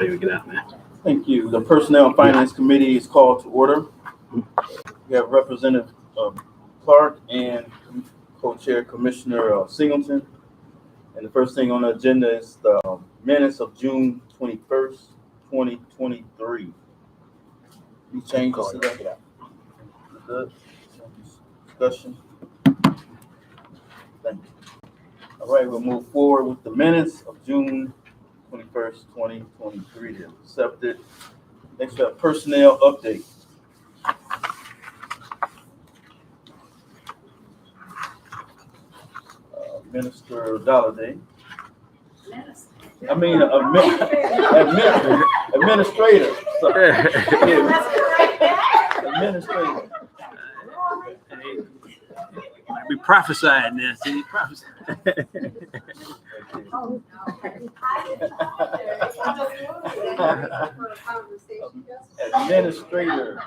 Get out, man. Thank you. The Personnel and Finance Committee is called to order. We have Representative Clark and Co-Chair Commissioner Singleton. And the first thing on the agenda is the minutes of June 21st, 2023. Any changes to that? Good. Discussion. Thank you. All right, we'll move forward with the minutes of June 21st, 2023. They're accepted. Next, we have personnel update. Minister Dolliday. I mean, administrator. Sorry. Administrator. We prophesied now. See, prophesied. Administrator.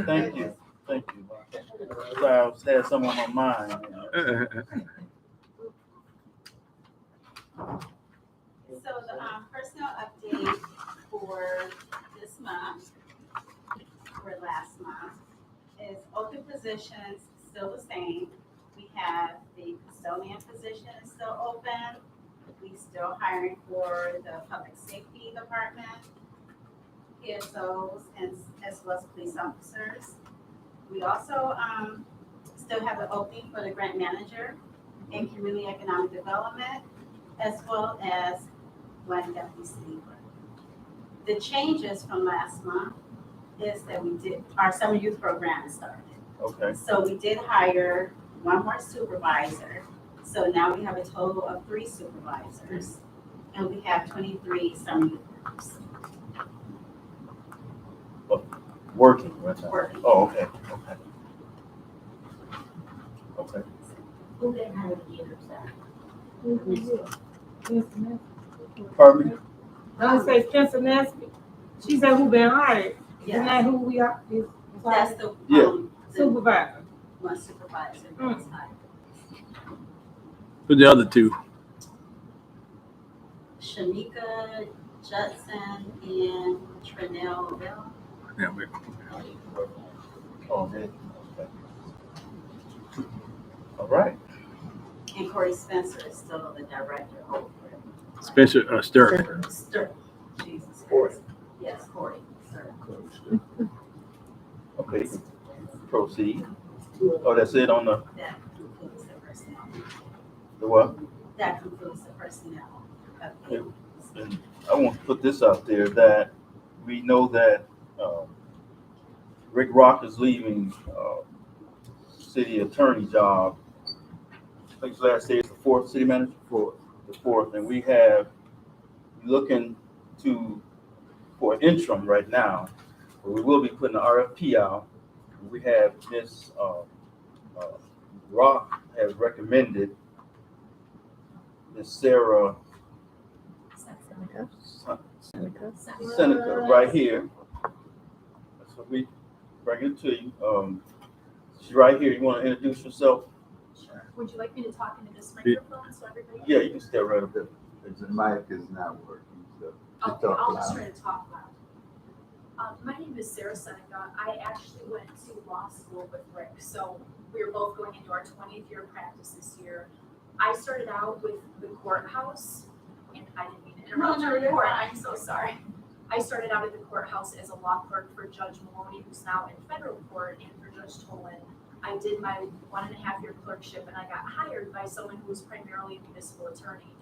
Thank you. Thank you. Sorry, I had some on my mind. So the personnel update for this month, for last month, is open positions still the same. We have the custodian position is still open. We still hiring for the public safety department, PSOs, and as well as police officers. We also still have an opening for the grant manager in community economic development, as well as one deputy city clerk. The changes from last month is that we did, our summer youth program started. Okay. So we did hire one more supervisor. So now we have a total of 3 supervisors, and we have 23 summer youth groups. Working right now. Working. Oh, okay. Okay. Okay. Who didn't have any years Pardon me? I say Spencer Nesby. She said who been hired. Isn't that Yes, who we are? that's the Yeah. the Supervisor. one supervisor that was hired. Who's the other two? Shamika Judson and Trinell Bell. Yeah, we're Oh, okay. All right. And Corey Spencer is still the director over Spencer Stirk. Stir. Jesus Corey. Christ. Yes, Corey. Sir. Okay. Proceed. Oh, that's it on the That concludes the personnel. what? That concludes the personnel. Okay. And I want to put this out there that we know that Rick Rock is leaving city attorney job. I think his last day is the 4th, city manager? The 4th. And we have looking for an interim right now. But we will be putting an RFP out. We have Ms. Rock has recommended Ms. Sarah Seneca right here. That's what we bring it to you. She's right here. You want to introduce yourself? Sure. Would you like me to talk into this microphone so everybody? Yeah, you can step right up there. The mic is not working, so just Okay, talk I'll just loud. try to talk loud. My name is Sarah Seneca. I actually went to law school with Rick, so we were both going into our 20th year of practice this year. I started out with the courthouse, and I didn't mean to interrupt your report. I'm so sorry. I started out at the courthouse as a law clerk for Judge Maloney, who's now in federal court, and for Judge Tolan. I did my 1.5 year clerkship, and I got hired by someone who was primarily a municipal attorney.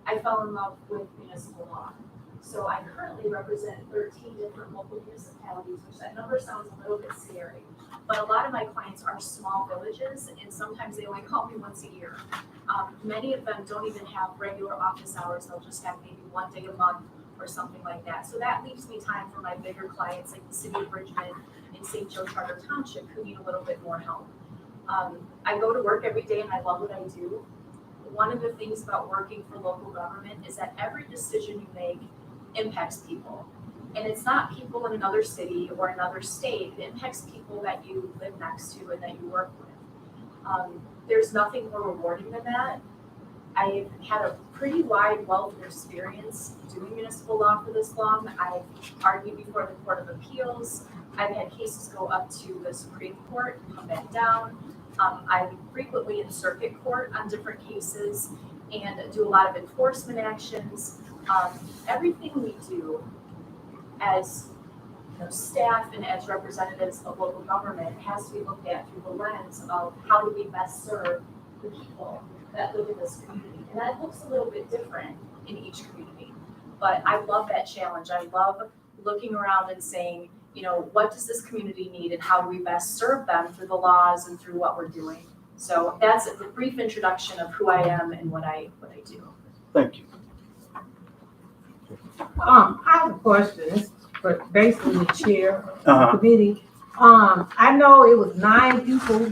I fell in love with municipal law. So I currently represent 13 different local municipalities, which that number sounds a little bit scary. But a lot of my clients are small villages, and sometimes they only call me once a year. Many of them don't even have regular office hours. They'll just have maybe 1 day a month or something like that. So that leaves me time for my bigger clients like the city of Bridgman and St. Joe Charter Township who need a little bit more help. I go to work every day and I love what I do. One of the things about working for local government is that every decision you make impacts people. And it's not people in another city or another state, it impacts people that you live next to and that you work with. There's nothing more rewarding than that. I've had a pretty wide wealth of experience doing municipal law for this long. I've argued before the Court of Appeals. I've had cases go up to the Supreme Court, come back down. I'm frequently in circuit court on different cases and do a lot of enforcement actions. Everything we do as staff and as representatives of local government has to be looked at through the lens of how do we best serve the people that live in this community. And that looks a little bit different in each community. But I love that challenge. I love looking around and saying, what does this community need and how do we best serve them through the laws and through what we're doing? So that's a brief introduction of who I am and what I do. Thank you. I have a question. It's for basically the chair of the Uh-huh. committee. I know it was 9 people.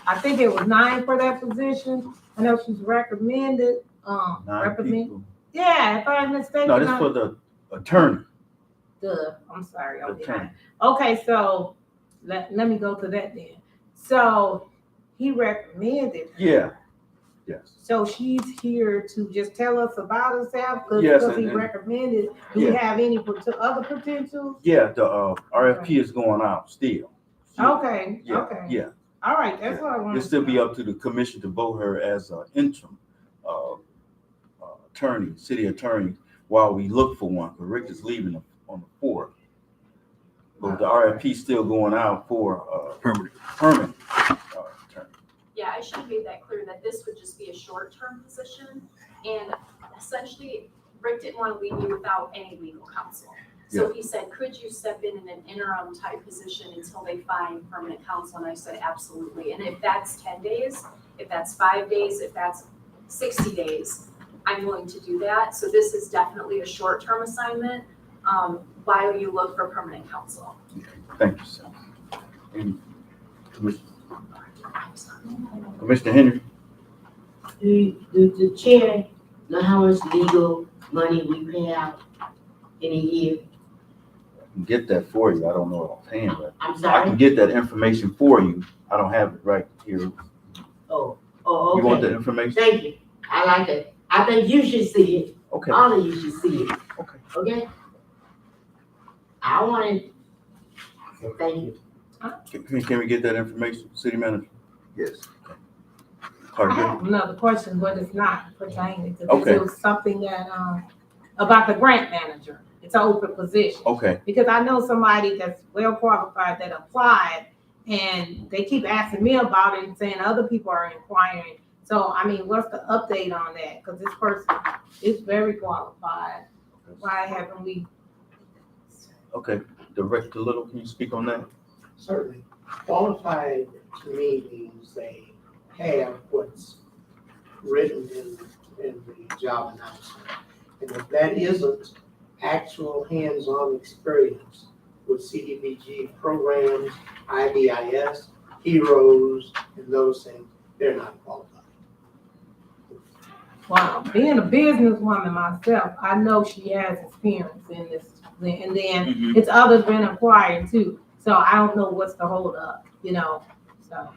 I think it was 9 for that position. I know she's recommended, 9 people. Yeah, if I'm mistaken. No, this is for the attorney. I'm sorry, I'm Attorney. behind. Okay, so let me go to that then. So he recommended. Yeah. Yes. So she's here to just tell us about herself Yes, because he and- recommended. Do we Yeah. have any other potentials? Yeah, the RFP is going out still. Okay, Yeah, okay. yeah. All right, that's what I wanted. It'll still be up to the commission to vote her as an interim attorney, city attorney, while we look for one, because Rick is leaving on the 4th. But the RFP is still going out for Permanent. permanent attorney. Yeah, I should have made that clear that this would just be a short-term position. And essentially, Rick didn't want to leave me without any legal counsel. So he said, could you step in an interim type position until they find permanent counsel? And I said, absolutely. And if that's 10 days, if that's 5 days, if that's 60 days, I'm willing to do that. So this is definitely a short-term assignment while you look for permanent counsel. Thank you, sir. And Commissioner Henry? Do the chair know how much legal money we pay out in a year? I can get that for you. I don't know offhand, but I'm I sorry? can get that information for you. I don't have it right here. Oh, You want that okay. information? Thank you. I like it. I think you should see it. Okay, All of you should see it. okay. Okay? I want it. So thank you. Can we get that information, city manager? Yes. I Carter, have another question, but it's not pertaining to this. Okay. It was something that, about the grant manager. It's an open position. okay, Because I know somebody that's well qualified that applied and they keep asking me about it and saying other people are inquiring. So, I mean, what's the update on that? Because this person is very qualified. Why haven't we? okay. Director Little, can you speak on that? Certainly. Qualified to me means they have what's written in the job announcement. And if that isn't actual hands-on experience with CDBG programs, IBIS, HEROES, and those things, they're not qualified. Wow, being a businesswoman myself, I know she has experience in this. And then it's others been acquired too. So I don't know what's the hold up, so.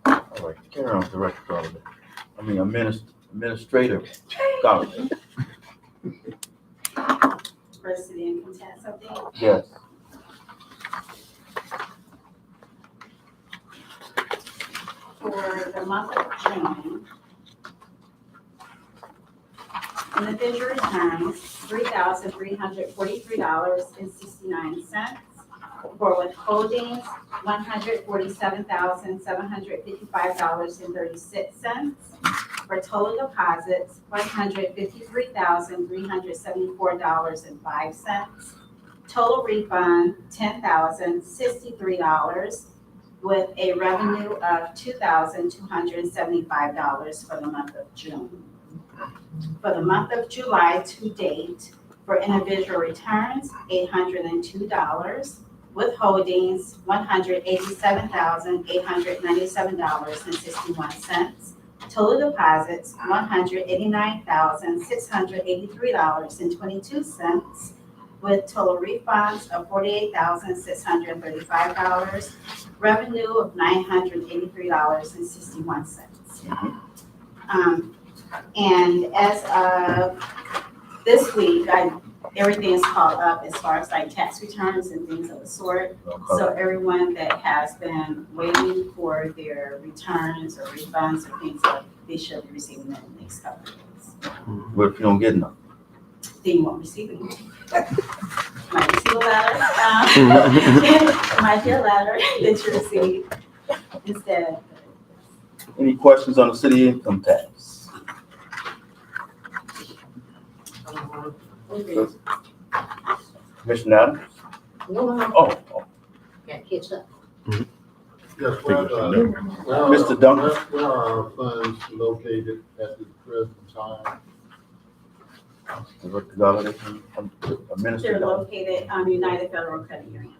All right, carry on, Director Garland. Administrator Garland. First city income tax update. Yes. For the month of June, individual returns, $3,343.69. For withholdings, $147,755.36. For total deposits, $153,374.05. Total refund, $10,063, with a revenue of $2,275 for the month of June. For the month of July to date, for individual returns, $802. Withholdings, $187,897.61. Total deposits, $189,683.22. with total refunds of $48,635, revenue of $983.61. And as of this week, everything is caught up as far as like tax returns and things of the sort. So everyone that has been waiting for their returns or refunds or things like, they should be receiving them in the next couple of days. What if you don't get enough? Then you won't receive it. Might receive a letter, might be a letter that you receive instead. Any questions on the city income tax? Commissioner Adams? No, Oh, got catch up. Yes, Mr. Duncan? Where are our funds located at the present time? Director Galladay, Minister They're Galladay. located United Federal Credit Union.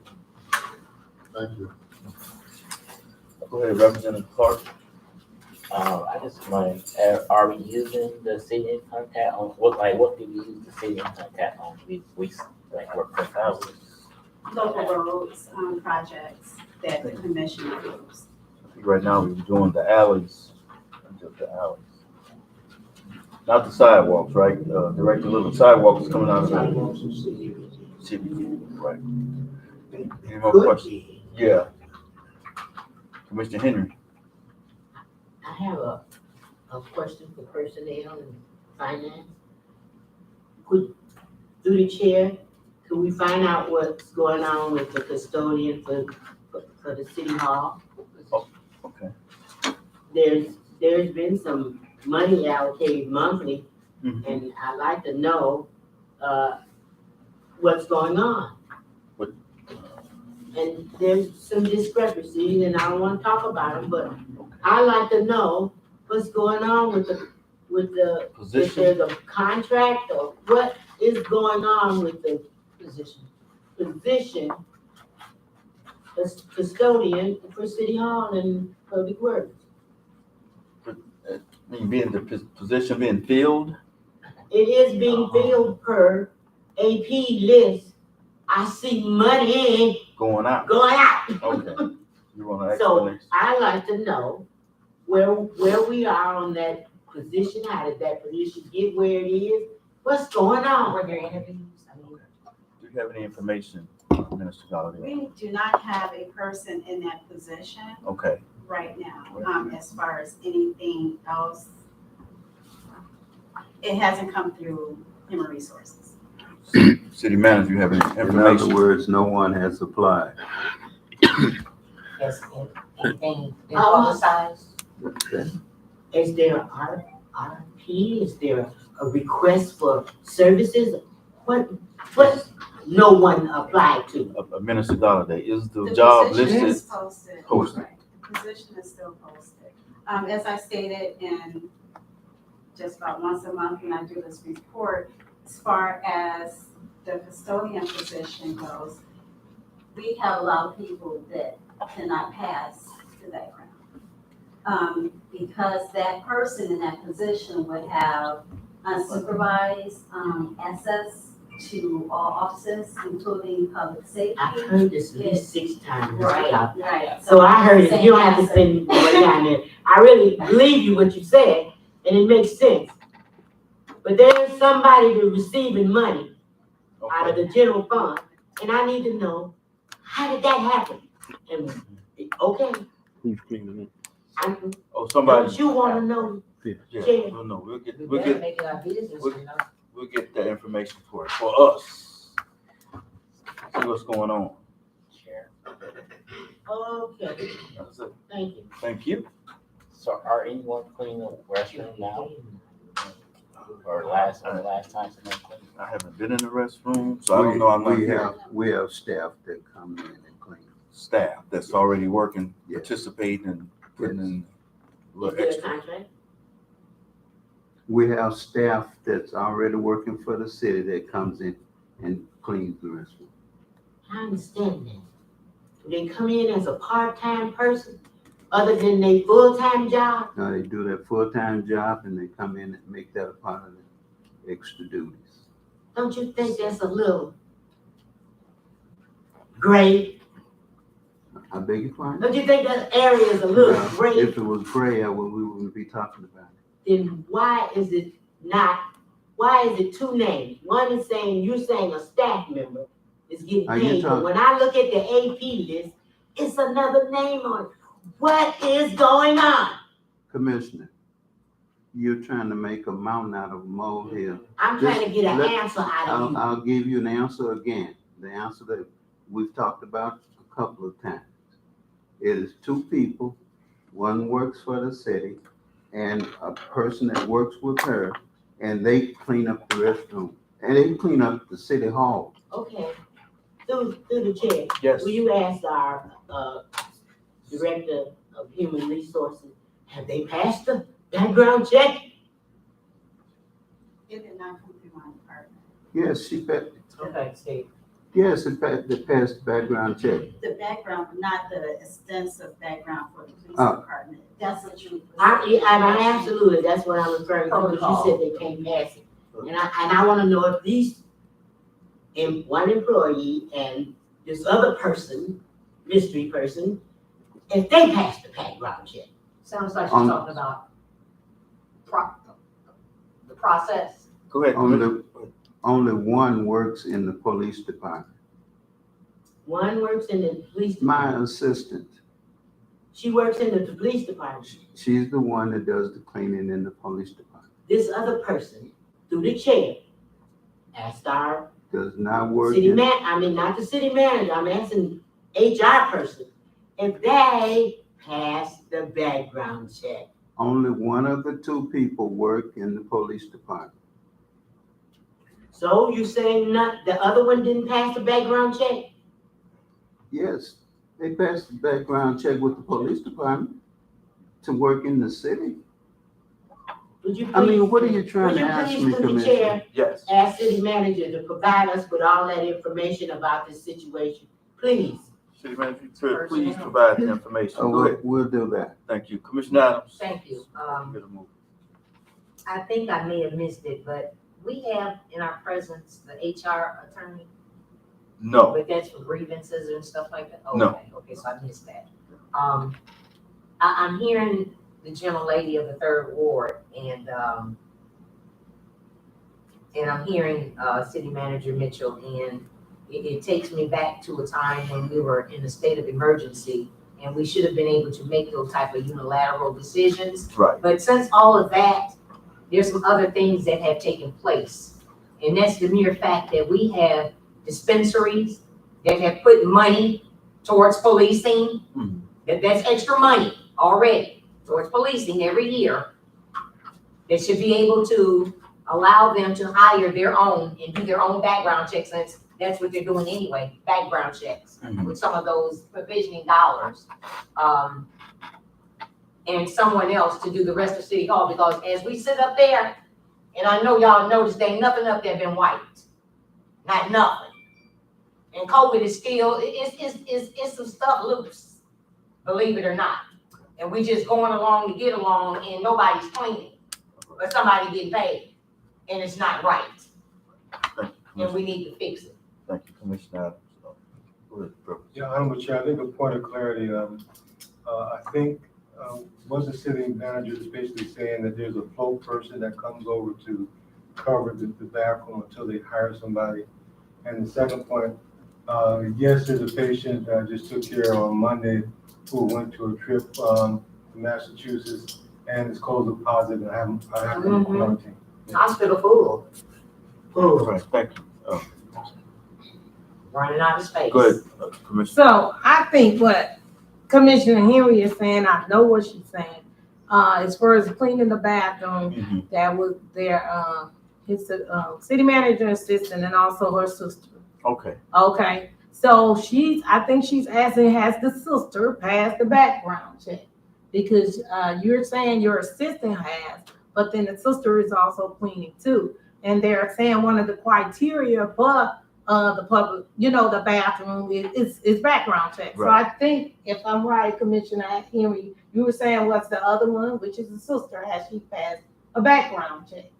Thank you. Go ahead, Representative Clark. I just want, are we using the city income tax on, what do we use the city income tax on? We like work for thousands. Local roads, projects that the commission approves. Right now, we're doing the alleys, just the alleys. Not the sidewalks, right? Director Little, sidewalks coming out of the Sidewalks and city. city, right? Any more questions? Yeah. Commissioner Henry. I have a question for personnel and finance. Through the chair, could we find out what's going on with the custodian for the city hall? Okay. There's been some money allocated monthly, Mhm. and I'd like to know, what's going on. What? And there's some discrepancies, and I don't wanna talk about them, but I'd like to know what's going on with if Position, there's a contract or what is going on with the position as custodian for City Hall and Public Works. position being filled? It is being filled per AP list. I see money Going out. going out. Okay. You want to So explanation? I'd like to know where we are on that position, how did that position get where it is? What's going on? Were there interviews? Do you have any information, Minister Galladay? We do not have a person in that position Okay. right now. As far as anything else, it hasn't come through human resources. City manager, you have any In other information? words, no one has applied. Has anything been publicized? Okay. Is there an RFP? Is there a request for services? What no one applied to? Minister Galladay, is the The job position listed? is posted. Posted. Right. The position is still posted. As I stated in just about once a month when I do this report, as far as the custodian position goes, we have a lot of people that cannot pass the background. Because that person in that position would have unsupervised access to all offices, including public safety. I've heard this at least 6 times. Right. So I heard it, you don't have to spend more time there. I really believe you what you said, and it makes sense. But there's somebody that's receiving money out of Okay. the general fund, and I need to know, how did that happen? And, okay, Who's cleaning up? Oh, somebody. don't you wanna know? Yeah, Yeah. no, we'll get Make it our business, we'll get that information for us. See what's going on. Chair. Okay, That's it. thank you. Thank you. So are anyone cleaning the restroom now, or the last time someone cleaned? I haven't been in the restroom, so I don't know. I'm not here. We have staff that come in and clean. Staff that's already working, Yes. participating, and putting in a Is little there a extra. contract? We have staff that's already working for the city that comes in and cleans the restroom. I understand that. Do they come in as a part-time person, other than their full-time job? Now, they do their full-time job and they come in and make that a part of the extra duties. Don't you think that's a little gray? I beg your pardon? Don't you think that area is a little Now, gray? if it was gray, we wouldn't be talking about it. Then why is it two names? One is saying, you're saying a staff member is getting Are you paid, but talking- when I look at the AP list, it's another name on it. What is going on? Commissioner, you're trying to make a mountain out of a molehill. I'm trying to get an Let- answer out of you. I'll give you an answer again, the answer that we've talked about a couple of times. It is two people, one works for the city and a person that works with her, and they clean up the restroom, and they clean up the city hall. Okay, through the chair, Yes. will you ask our, Director of Human Resources, have they passed the background check? It did not come through my department. Yes, Okay, Steve. yes, they passed the background check. The background, not the extensive background for the police Oh. department. That's what you. I'm absolutely, that's what I'm referring to, because you said they can't pass it. And I wanna know if these, one employee and this other person, mystery person, if they pass the background check. Sounds like she's talking about the process. Go ahead. Only one works in the police department. One works in the police My department. assistant, She works in the police department. she's the one that does the cleaning in the police department. This other person, through the chair, asked our Does not work city in, not the city manager, I'm asking HR person, if they pass the background check. only one of the two people work in the police department. So you saying the other one didn't pass the background check? Yes, they passed the background check with the police department to work in the city. Would you I mean, please- what are you trying would to you ask please, me, through the Commissioner? chair, Yes. ask city manager to provide us with all that information about this situation, please? City Manager, please provide the information. Oh, Go ahead. we'll do that. Thank you. Commissioner Adams. Thank you. Get a move. I think I may have missed it, but we have in our presence the HR attorney, No. but that's for grievances and stuff like that? No. Okay, so I missed that. I'm hearing the gentle lady of the third ward and I'm hearing, City Manager Mitchell, and it takes me back to a time when we were in a state of emergency and we should have been able to make those type of unilateral decisions. Right. But since all of that, there's some other things that have taken place. And that's the mere fact that we have dispensaries that have put money towards policing. Mhm. That's extra money already towards policing every year. That should be able to allow them to hire their own and do their own background checks, since that's what they're doing anyway, background checks Mhm. with some of those provisioning dollars. And someone else to do the rest of City Hall, because as we sit up there, and I know y'all noticed, there ain't nothing up there been wiped. Not nothing. And COVID is still, it's some stuff loose, believe it or not. And we just going along to get along and nobody's cleaning, but somebody getting paid, and it's not right, Thank you, and we need to fix it. Thank you, Commissioner Adams. Go ahead, Brooke. Yeah, Honorable Chair, I think a point of clarity, I think, was the city manager is basically saying that there's a float person that comes over to cover the bathroom until they hire somebody? And the second point, yes, there's a patient that I just took care of on Monday who went to a trip, to Massachusetts and is COVID positive, and I have been quarantined. Hospital full, All right, thank you. running out of space. Go ahead, Commissioner. So I think what Commissioner Henry is saying, I know what she's saying. As far as cleaning the bathroom, Mhm. that was their, his, city manager assistant and also her sister. Okay. Okay, so I think she's asking, has the sister passed the background check? Because, you're saying your assistant has, but then the sister is also cleaning too. And they're saying one of the criteria for, the public, the bathroom is background check. So I think, if I'm right, Commissioner Henry, you were saying what's the other one, which is the sister, has she passed a background check?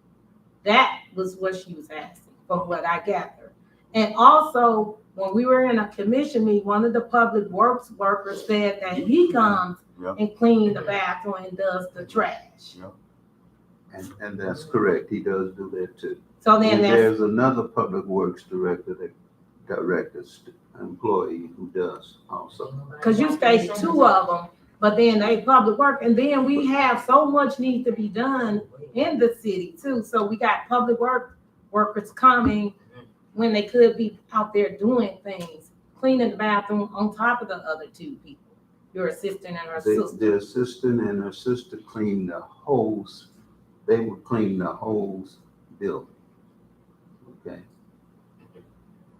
That was what she was asking, from what I gathered. And also, when we were in a commission meeting, one of the public works workers said that he comes Yeah. and cleans the bathroom and does the trash. And that's correct, he does do that too. So then And that's, there's another public works employee who does also. cause you stated two of them, but then they public work, and then we have so much needs to be done in the city too. So we got public workers coming when they could be out there doing things, cleaning the bathroom on top of the other two people, your assistant and her sister. The assistant and her sister clean the holes, they would clean the whole building. Okay?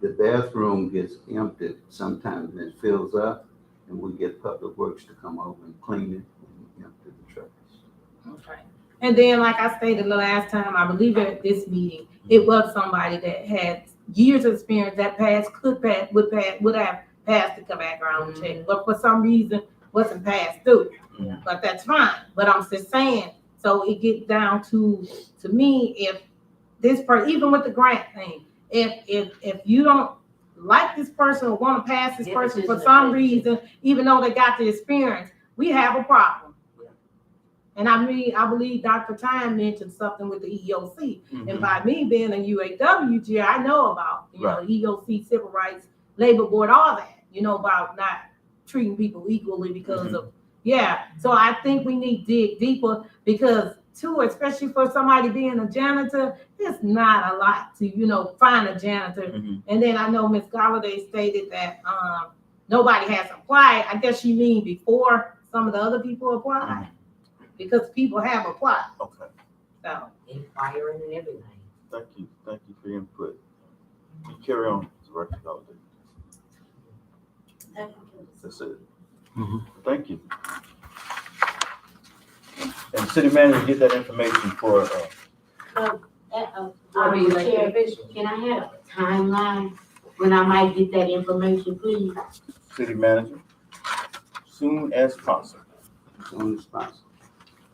The bathroom gets emptied, sometimes it fills up, and we get public works to come over and clean it and empty the trash. Okay. And then, like I stated the last time, I believe at this meeting, it was somebody that had years of experience that would have passed the background check, but for some reason wasn't passed through. Yeah. But that's fine. But I'm just saying, so it gets down to me, if this person, even with the grant thing, if you don't like this person or want to pass this person for some reason, even though they got the experience, we have a problem. And I believe Dr. Time mentioned something with the EOC. And by me being a UAW chair, I know about, EOC, civil rights, labor board, all that, about not treating people equally because of, So I think we need to dig deeper because too, especially for somebody being a janitor, it's not a lot to, find a janitor. And then I know Ms. Galladay stated that nobody has applied. I guess you mean before some of the other people applied? Because people have applied. Okay, So Inquiring and everything. thank you for your input. You carry on, Director Galladay. That's it. Thank you. And city manager, get that information for, Chair, can I have a timeline when I might get that information, please? city manager, soon as possible. As soon as possible.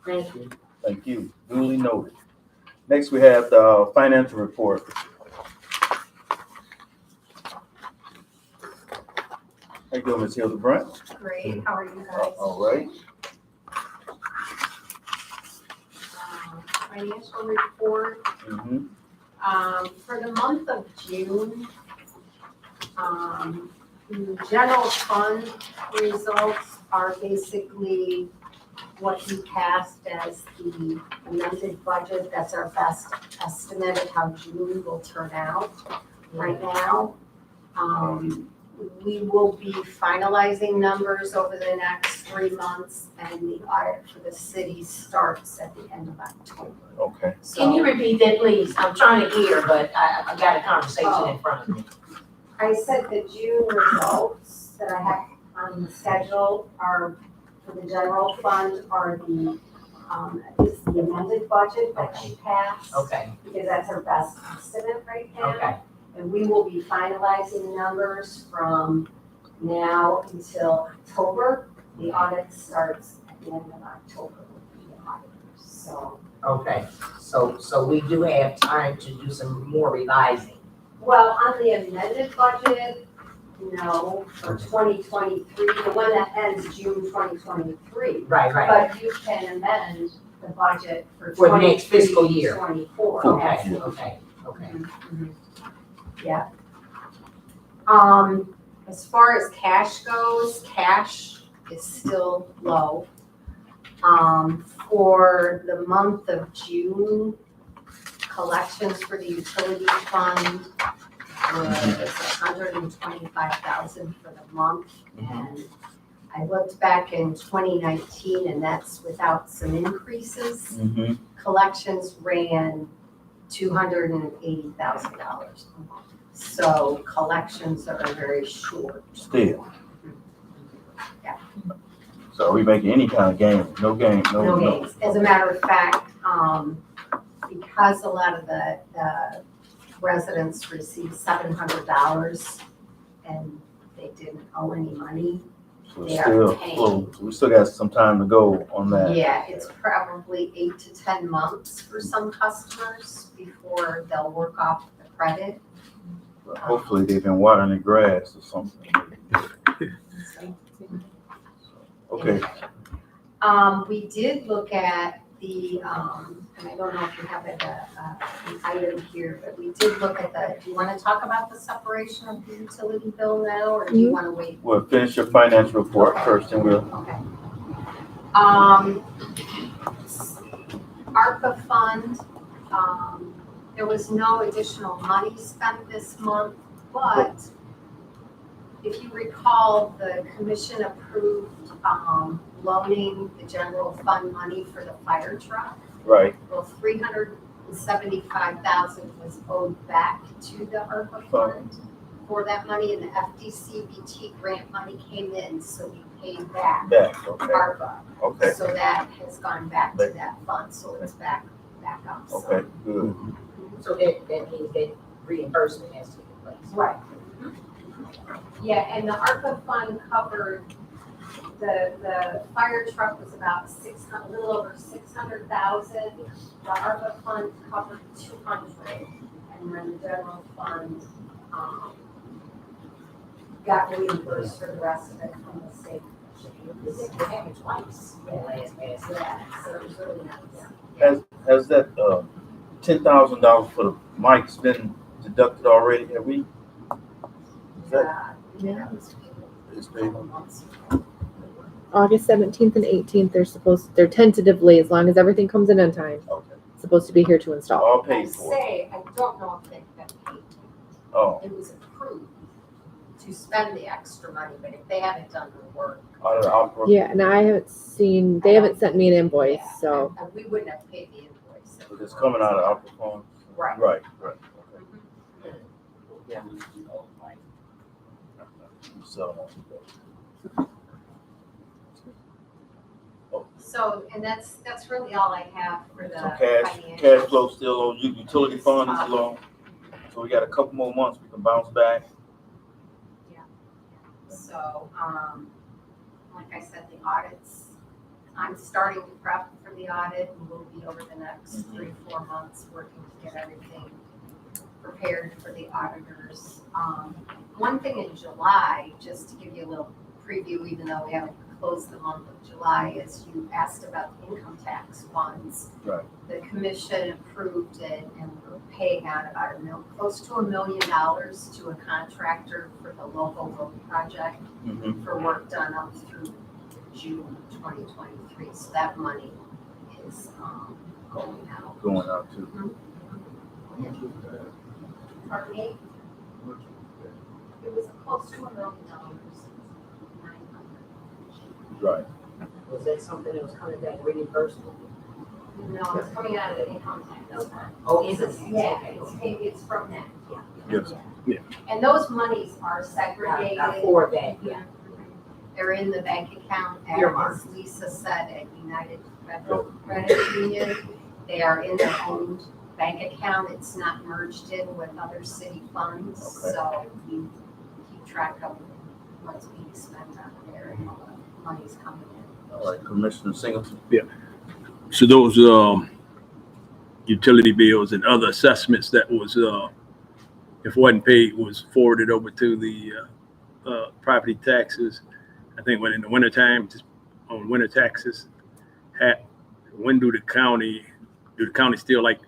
Thank you. Thank you, duly noted. Next, we have the financial report. How you doing, Ms. Hildebrand? Great, how are you guys? All right. Financial report, for the month of June, the general fund results are basically what you passed as the amended budget. That's our best estimate of how June will turn out right now. We will be finalizing numbers over the next 3 months, and the audit for the city starts at the end of October. Okay. Can you repeat that, please? I'm trying to hear, but I got a conversation in front of me. I said the June results that I have on the schedule are, for the general fund, are is the amended budget that you passed. Okay, Because that's our best estimate right now. okay, And we will be finalizing numbers from now until October. The audit starts at the end of October with the auditors, so. okay. So we do have time to do some more revising. Well, on the amended budget, no, for 2023, the one that ends June 2023. Right. But you can amend the budget for For next fiscal year. 24. Okay, okay. Yeah. As far as cash goes, cash is still low. For the month of June, collections for the utility fund was $125,000 for the month. And I looked back in 2019, and that's without some increases. Collections ran $280,000 a month. So collections are very short. Still. Yeah. So are we making any kind of gain? No gain, No gains. As a matter of fact, because a lot of the residents received $700 and they didn't owe any money. So They still, are paying. well, we still got some time to go on that. Yeah, it's probably 8 to 10 months for some customers before they'll work off the credit. But hopefully they've been watering the grass or something. Okay, We did look at the, and I don't know if you have an item here, but we did look at do you want to talk about the separation of the utility bill now, or do you want to wait? well, finish your financial report first and we'll, Okay. ARPA fund, there was no additional money spent this month, but if you recall, the commission approved, loaning the general fund money for the fire truck. right, Well, $375,000 was owed back to the ARPA fund for that money, and the FDCVT grant money came in, so we paid back okay, ARPA. okay, So that has gone back to that fund, so it's back up. So- okay, good. So that means that reimbursement has taken place. Right. Yeah, and the ARPA fund covered, the fire truck was about a little over 600,000. The ARPA fund covered 200, and then the general fund, got reimbursed for the rest of it from the state. This happened twice. Yeah, so it was really nice. Has that, $10,000 for the mics been deducted already? Have we? Is that, Yeah. it's paid? August 17th and 18th, they're tentatively, as long as everything comes in on time, Okay, supposed to be here to install. all I paid for. say, I don't know if they've been paid. Oh, It was approved to spend the extra money, but if they haven't done the work. out of the opera? Yeah, and they haven't sent me an invoice, Yeah, so. and we wouldn't have paid the invoice. So it's coming out of opera funds? Right. Right, okay. Yeah, like, So, So, and that's really all I have for the so cash financials. flow still on, utility fund is still on. So we got a couple more months, we can bounce back. So, like I said, the audits, I'm starting to prep for the audit, and we'll be over the next 3-4 months working to get everything prepared for the auditors. One thing in July, just to give you a little preview, even though we haven't closed the month of July, is you asked about the income tax funds. Right. The commission approved it, and we're paying out about close to $1 million to a contractor for the local road project for work done up through June 2023. So that money is going out. Going out too. Pardon me? It was close to $1 million. 900. Right. Was that something that was coming back reimbursement? No, it's coming out of the income tax. Oh, is it? Yeah, Okay. it's from that. Yes. Yeah. And those monies are segregated. For that, yeah. They're in the bank account, Earmarked. as Lisa said, at United Federal Credit Union. They are in their own bank account. It's not merged in with other city funds. Okay. So we keep track of what's being spent out there and all the money's coming in. All right, Commissioner Singleton. So those utility bills and other assessments that was if wasn't paid was forwarded over to the property taxes. I think when in the wintertime, just on winter taxes, when do the county still like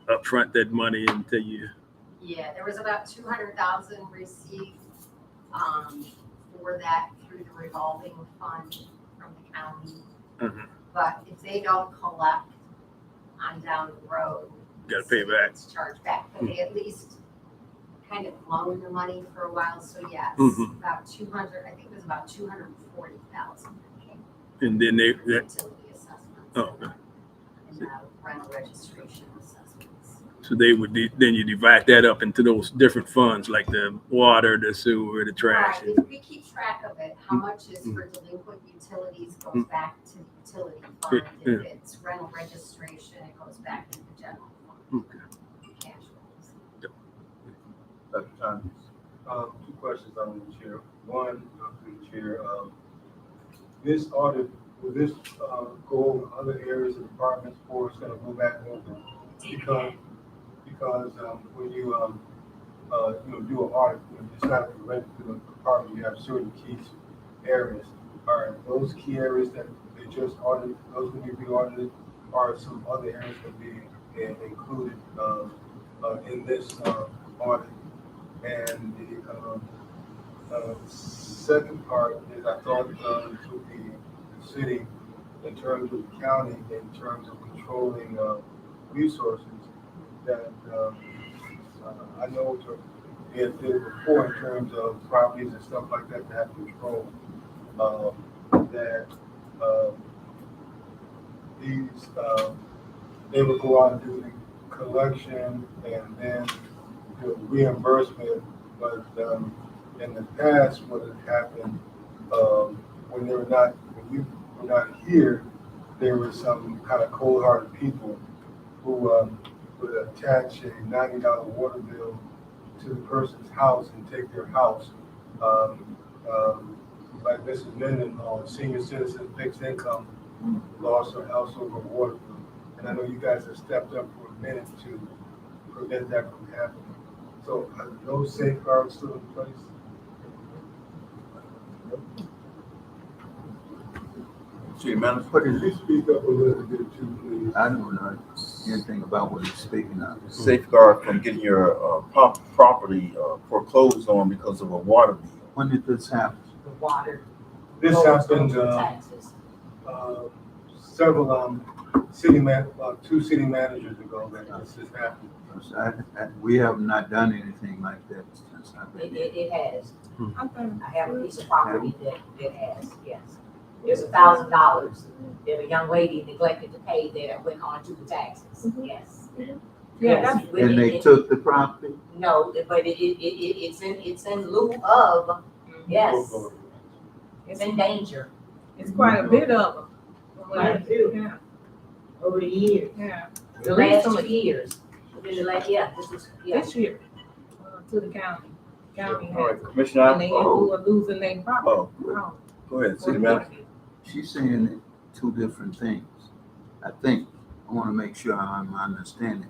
upfront that money until you? Yeah, there was about 200,000 received for that through the revolving fund from the county. Mhm. But if they don't collect on down the road, Gotta pay it back. it's charged back. But they at least kind of loan the money for a while. So yes, Mhm. about 200. I think it was about 240,000 that came And then they from that, utility assessments. oh, okay. And rental registration assessments. So they would then you divide that up into those different funds like the water, the sewer, the trash. Right, we keep track of it, how much is for delinquent utilities goes back to the utility fund. If it's rental registration, it goes back to the general fund. Okay. Cash flows. Dr. Thomas. Two questions on the chair. One, through the chair, this audit, will this go over other areas of departments, or it's gonna go back over? Because when you do an audit. It's not a rent to the apartment, you have certain key areas. Are those key areas that they just audited, those going to be audited, or some other areas going to be included in this audit? And the second part is I thought to the city, in terms of the county, in terms of controlling resources, that I know it did before in terms of properties and stuff like that to have control. That these they would go out and do the collection and then do reimbursement. But in the past, what had happened when they were not, when you were not here, there were some kind of cold-hearted people who would attach a $90 water bill to the person's house and take their house. Like Mrs. Mendenhall, senior citizen, fixed income, lost her house over a water bill. And I know you guys have stepped up for a minute to prevent that from happening. So are those safeguards still in place? City Manager? Could you speak up a little bit too, please? I don't know anything about what he's speaking of. Safeguard from getting your property foreclosed on because of a water bill. When did this happen? The water. This happened, Taxes. several, two city managers ago that this has happened. We have not done anything like that since I've been here. It has. Okay. I have a piece of property that has, yes. There's $1,000 that a young lady neglected to pay that went on to the taxes, yes. Yeah, Yes, that's, when And they it- took the property? No, but it's in lieu of, yes, it's in danger. it's quite a bit of them. Quite a few. Yeah, Over the years, yeah. the last 2 years, within the last, this was, This year, to the county. County All has, right, Commissioner, and they were losing their property. oh, go ahead, City Manager. She's saying two different things. I think, I want to make sure I'm understanding.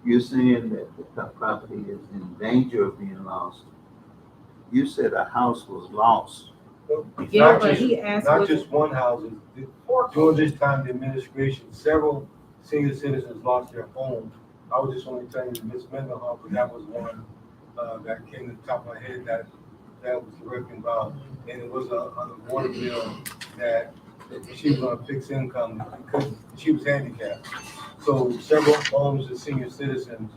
You're saying that the property is in danger of being lost. You said a house was lost. Yeah, Not but just- he asked Not was- just one house. During this time, the administration, several senior citizens lost their homes. I was just only telling you Ms. Mendenhall, but that was one that came to the top of my head that was directly involved. And it was a water bill that she was on a fixed income because she was handicapped. So several homes of senior citizens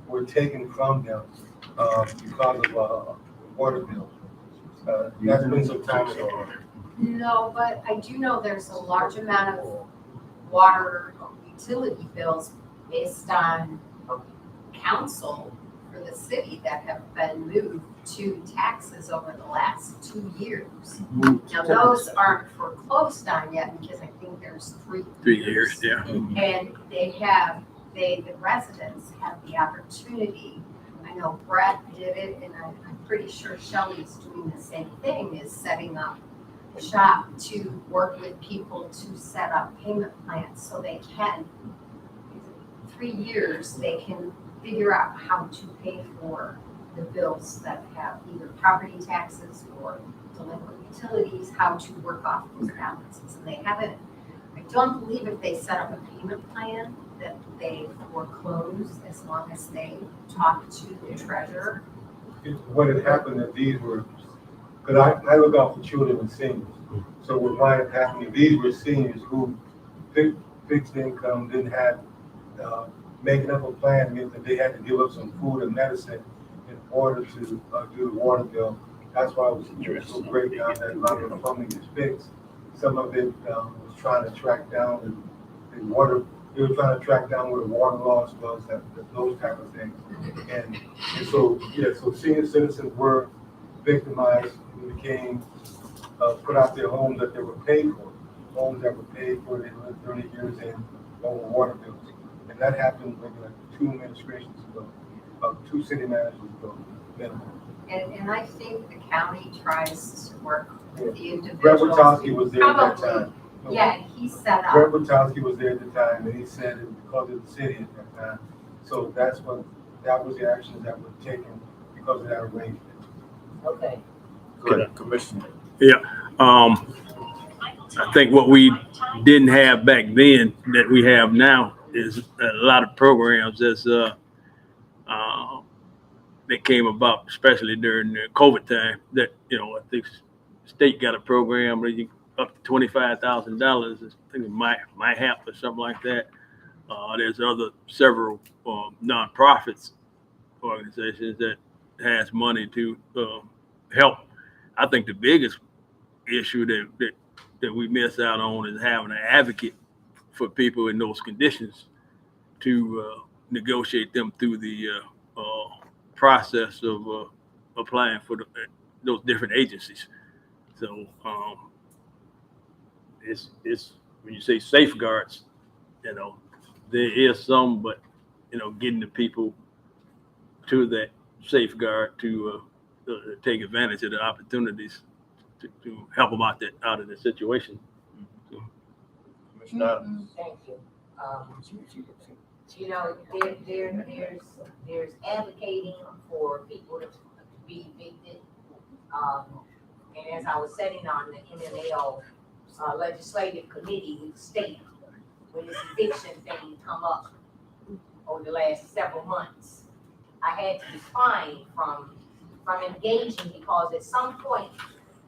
were taken from them because of water bills. That's been some time ago. No, but I do know there's a large amount of water utility bills based on council for the city that have been moved to taxes over the last 2 years. Now, those aren't foreclosed on yet because I think there's 3 3 years, yeah. And the residents have the opportunity. I know Brett did it, and I'm pretty sure Shelley's doing the same thing, is setting up a shop to work with people to set up payment plans so they can, 3 years, they can figure out how to pay for the bills that have either property taxes or delinquent utilities, how to work off those balances. And they haven't, I don't believe if they set up a payment plan that they foreclose as long as they talk to the treasurer. What had happened that these were, because I look out for children and seniors. So what might have happened, these were seniors who fixed income, didn't have, making up a plan meant that they had to give up some food and medicine in order to do the water bill. That's why it was so great now that a lot of the plumbing is fixed. Some of it was trying to track down the water, they were trying to track down where the water loss was, those type of things. And so, yeah, so senior citizens were victimized and became, put out their homes that they were paid for, homes that were paid for, they lived 30 years in over water bills. And that happened maybe like 2 administrations ago, 2 city managers ago, minimum. And I think the county tries to work with the Brett individuals. Witowski was there at that Probably, time. yeah, he set up. Brett Witowski was there at the time, and he said it because of the city at that time. So that's that was the actions that were taken because of that arrangement. Okay. Good, Commissioner. I think what we didn't have back then that we have now is a lot of programs that came about, especially during the COVID time. That I think state got a program where you up to $25,000. I think it might help or something like that. There's several nonprofits organizations that has money to help. I think the biggest issue that we miss out on is having an advocate for people in those conditions to negotiate them through the process of applying for those different agencies. So it's when you say safeguards, there is some, but getting the people to that safeguard to take advantage of the opportunities to help them out of the situation. Commissioner Adams. Thank you. There's advocating for people to be evicted. And as I was sitting on the MML legislative committee with the state, when this eviction thing come up over the last several months, I had to decline from engaging because at some point,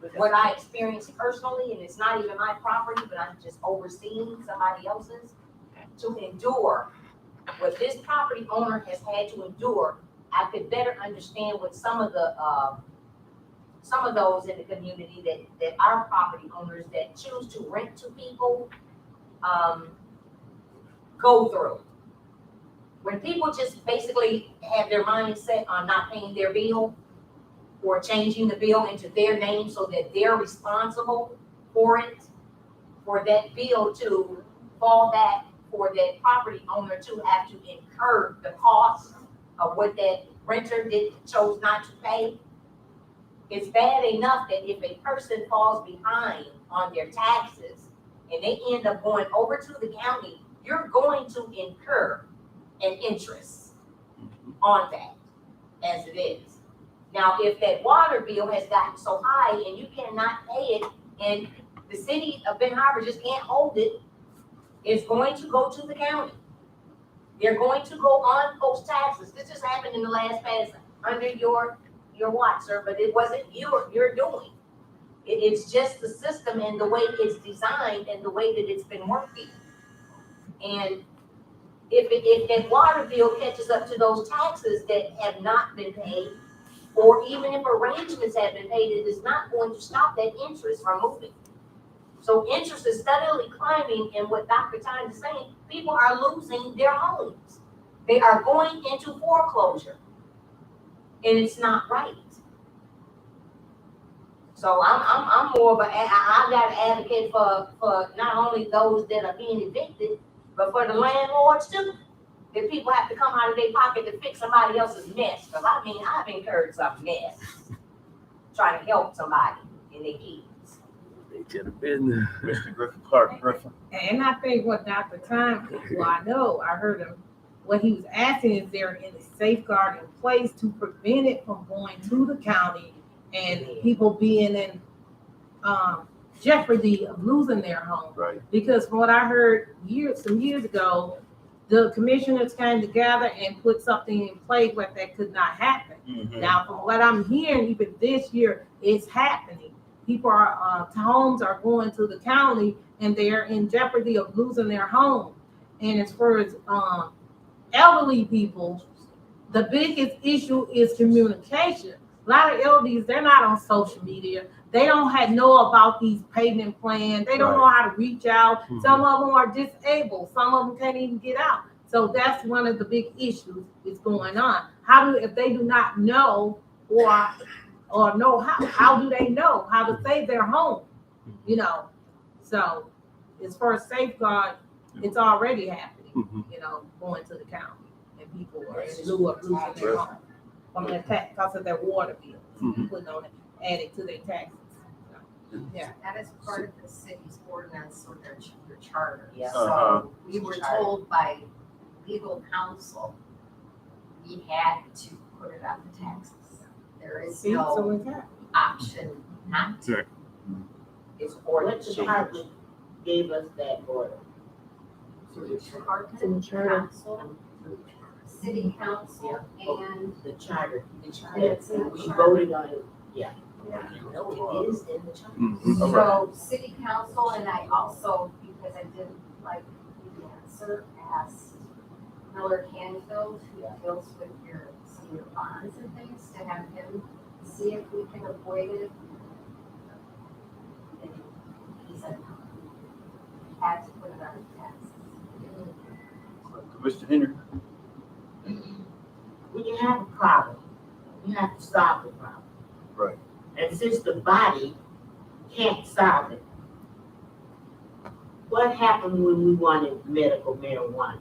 with what I experienced personally, and it's not even my property, but I'm just overseeing somebody else's, to endure what this property owner has had to endure, I could better understand what some of those in the community that are property owners that choose to rent to people go through. When people just basically have their mind set on not paying their bill or changing the bill into their name so that they're responsible for it, for that bill to fall back, for that property owner to have to incur the cost of what that renter chose not to pay. It's bad enough that if a person falls behind on their taxes and they end up going over to the county, you're going to incur an interest on that as it is. Now, if that water bill has gotten so high and you cannot pay it and the city of Ben Harbor just can't hold it, it's going to go to the county. They're going to go on post taxes. This just happened in the last past under your watch, sir, but it wasn't you're doing. It's just the system and the way it's designed and the way that it's been working. And if that water bill catches up to those taxes that have not been paid, or even if arrangements have been paid, it is not going to stop that interest from moving. So interest is steadily climbing, and what Dr. Tyne is saying, people are losing their homes. They are going into foreclosure, and it's not right. So I'm more of I've got to advocate for not only those that are being evicted, but for the landlords too. That people have to come out of their pocket to fix somebody else's mess. Because I've incurred some mess trying to help somebody and their kids. They should have been. Mr. Griffin, Clark Griffin. And I think what Dr. Time, I heard him, what he was asking is there any safeguard in place to prevent it from going to the county and people being in jeopardy of losing their home. Right. Because from what I heard some years ago, the commissioners came together and put something in place where that could not happen. Mm-hmm. Now, from what I'm hearing, even this year, it's happening. People homes are going to the county and they're in jeopardy of losing their home. And as far as elderly people, the biggest issue is communication. A lot of elderlies, they're not on social media. They don't know about these payment plans. They don't know how to reach out. Mm-hmm. Some of them are disabled. Some of them can't even get out. So that's one of the big issues that's going on. If they do not know or know how do they know how to save their home? So as far as safeguard, it's already happening, going to the county and people are in lieu of losing their home from their tax because of their water bill, putting on it, adding to their taxes. Yeah. That is part of the city's ordinance or their charter. Yeah. So we were told by legal counsel we had to put it on the taxes. There is See, so no it's that. option not to. Right. It's What ordinance department gave us that order? It's in the charter. council, city council, and The charter. it's in the We charter. voted on it. No, it is in the charter. Mhm. All So city council, and I also, because I didn't like the answer, asked Miller Canfield, who deals with your senior bonds and things, to have him see if we can avoid it. And he said, no. Had to put it on taxes. Mr. Henry? When you have a problem, you have to solve the problem. Right. And since the body can't solve it, what happened when we wanted medical marijuana?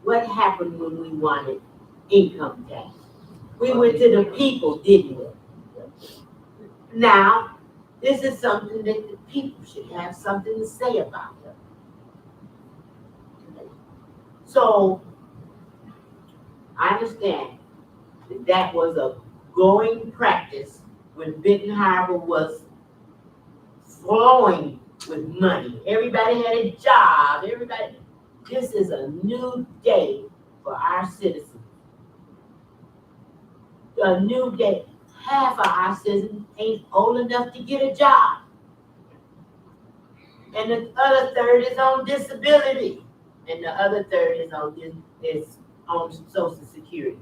What happened when we wanted income tax? We went to the people, didn't we? Now, this is something that the people should have something to say about. So, I understand that that was a going practice when Benton Harbor was flowing with money. Everybody had a job, everybody. This is a new day for our citizens. A new day. Half of our citizens ain't old enough to get a job. And the other third is on disability. And the other third is on Social Security.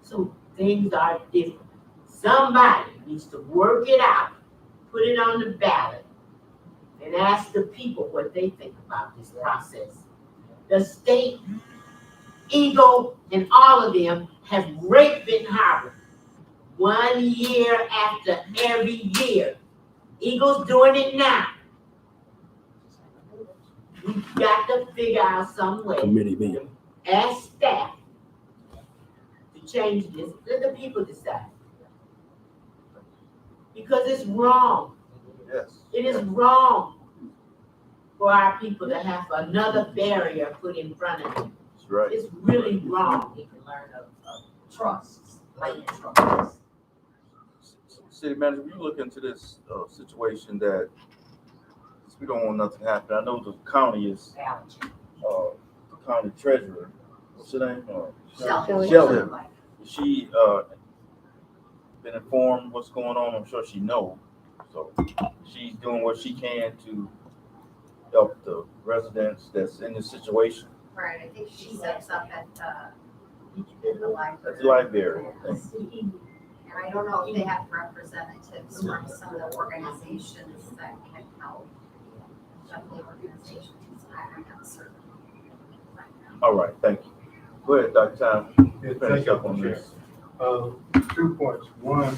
So things are different. Somebody needs to work it out, put it on the ballot, and ask the people what they think about this process. The state, Eagle, and all of them have raped Benton Harbor 1 year after every year. Eagle's doing it now. We've got to figure out some way. Committee meeting. Ask staff to change this. Let the people decide. Because it's wrong. Yes. It is wrong for our people to have another barrier put in front of them. That's right. It's really wrong. We can learn of trusts, land trusts. City manager, you look into this situation that we don't want nothing to happen. I know the county is, the county treasurer, what's her name? Shelley. Shelley. She, been informed what's going on. I'm sure she knows. So she's doing what she can to help the residents that's in this situation. Right, I think she sets up at the library. At the library. And I don't know if they have representatives from some of the organizations that can help. Definitely organizations, I'm not certain. All right, thank you. Go ahead, Dr. Tom. Yeah, Finish thank you, up on Chair. this. 2 points. One,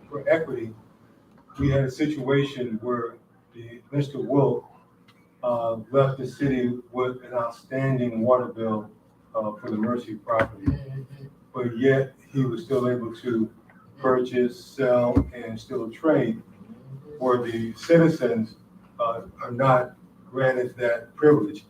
for equity, we had a situation where Mr. Wolf left the city with an outstanding water bill for the Mercy property. But yet, he was still able to purchase, sell, and still trade, where the citizens are not granted that privilege.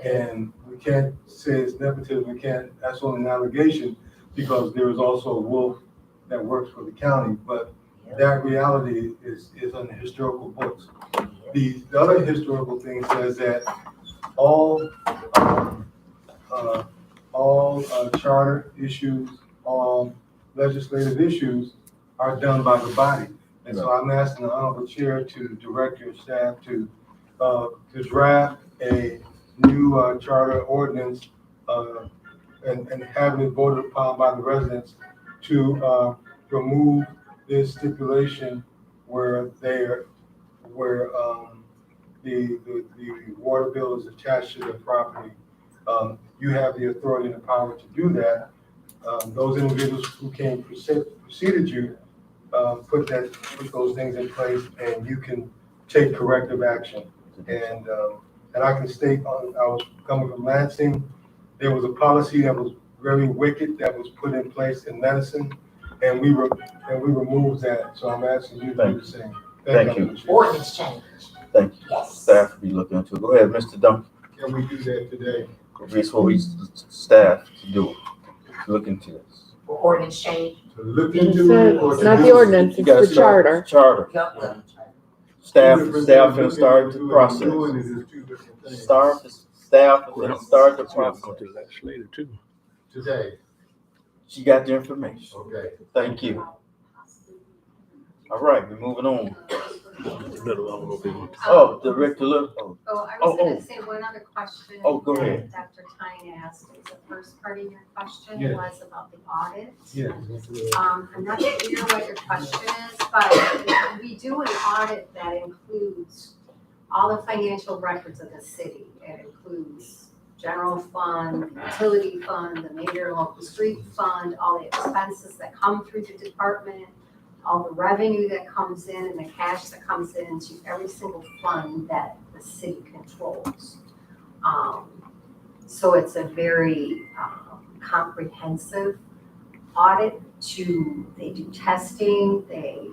And we can't say it's nepotism, that's only an allegation, because there is also a Wolf that works for the county, but that reality is on the historical books. The other historical thing says that all charter issues, all legislative issues are done by the body. And so I'm asking the honorable chair to direct your staff to draft a new charter ordinance and having it voted upon by the residents to remove this stipulation where the water bill is attached to the property. You have the authority and the power to do that. Those individuals who preceded you put those things in place, and you can take corrective action. And I can state, I was coming from Lansing, there was a policy that was very wicked that was put in place in medicine, and we removed that. So I'm asking you to do the same. Thank you. Ordinance change. Thank you. Staff will be looking into it. Go ahead, Mr. Duncan. Can we do that today? This will be staff to do it, to look into this. For ordinance change. To look It into said, it or it's to not do the it. ordinance, You it's gotta the start charter. Charter. Staff gonna start the process. Doing it is two different things. Staff is gonna start the We have to go process. to the legislator too. Today, She got the information. okay. Thank you. All right, we're moving on. Little, I don't know if they want to. Oh, Director Little. Oh, I Oh, was gonna say one other question. Oh, go that ahead. Dr. Tyne asked, is the first part of your question Yes. was about the audit. Yes. I'm not clear what your question is, but we do an audit that includes all the financial records of the city. It includes general fund, utility fund, the major local street fund, all the expenses that come through the department, all the revenue that comes in and the cash that comes into every single fund that the city controls. So it's a very comprehensive audit. They do testing, they,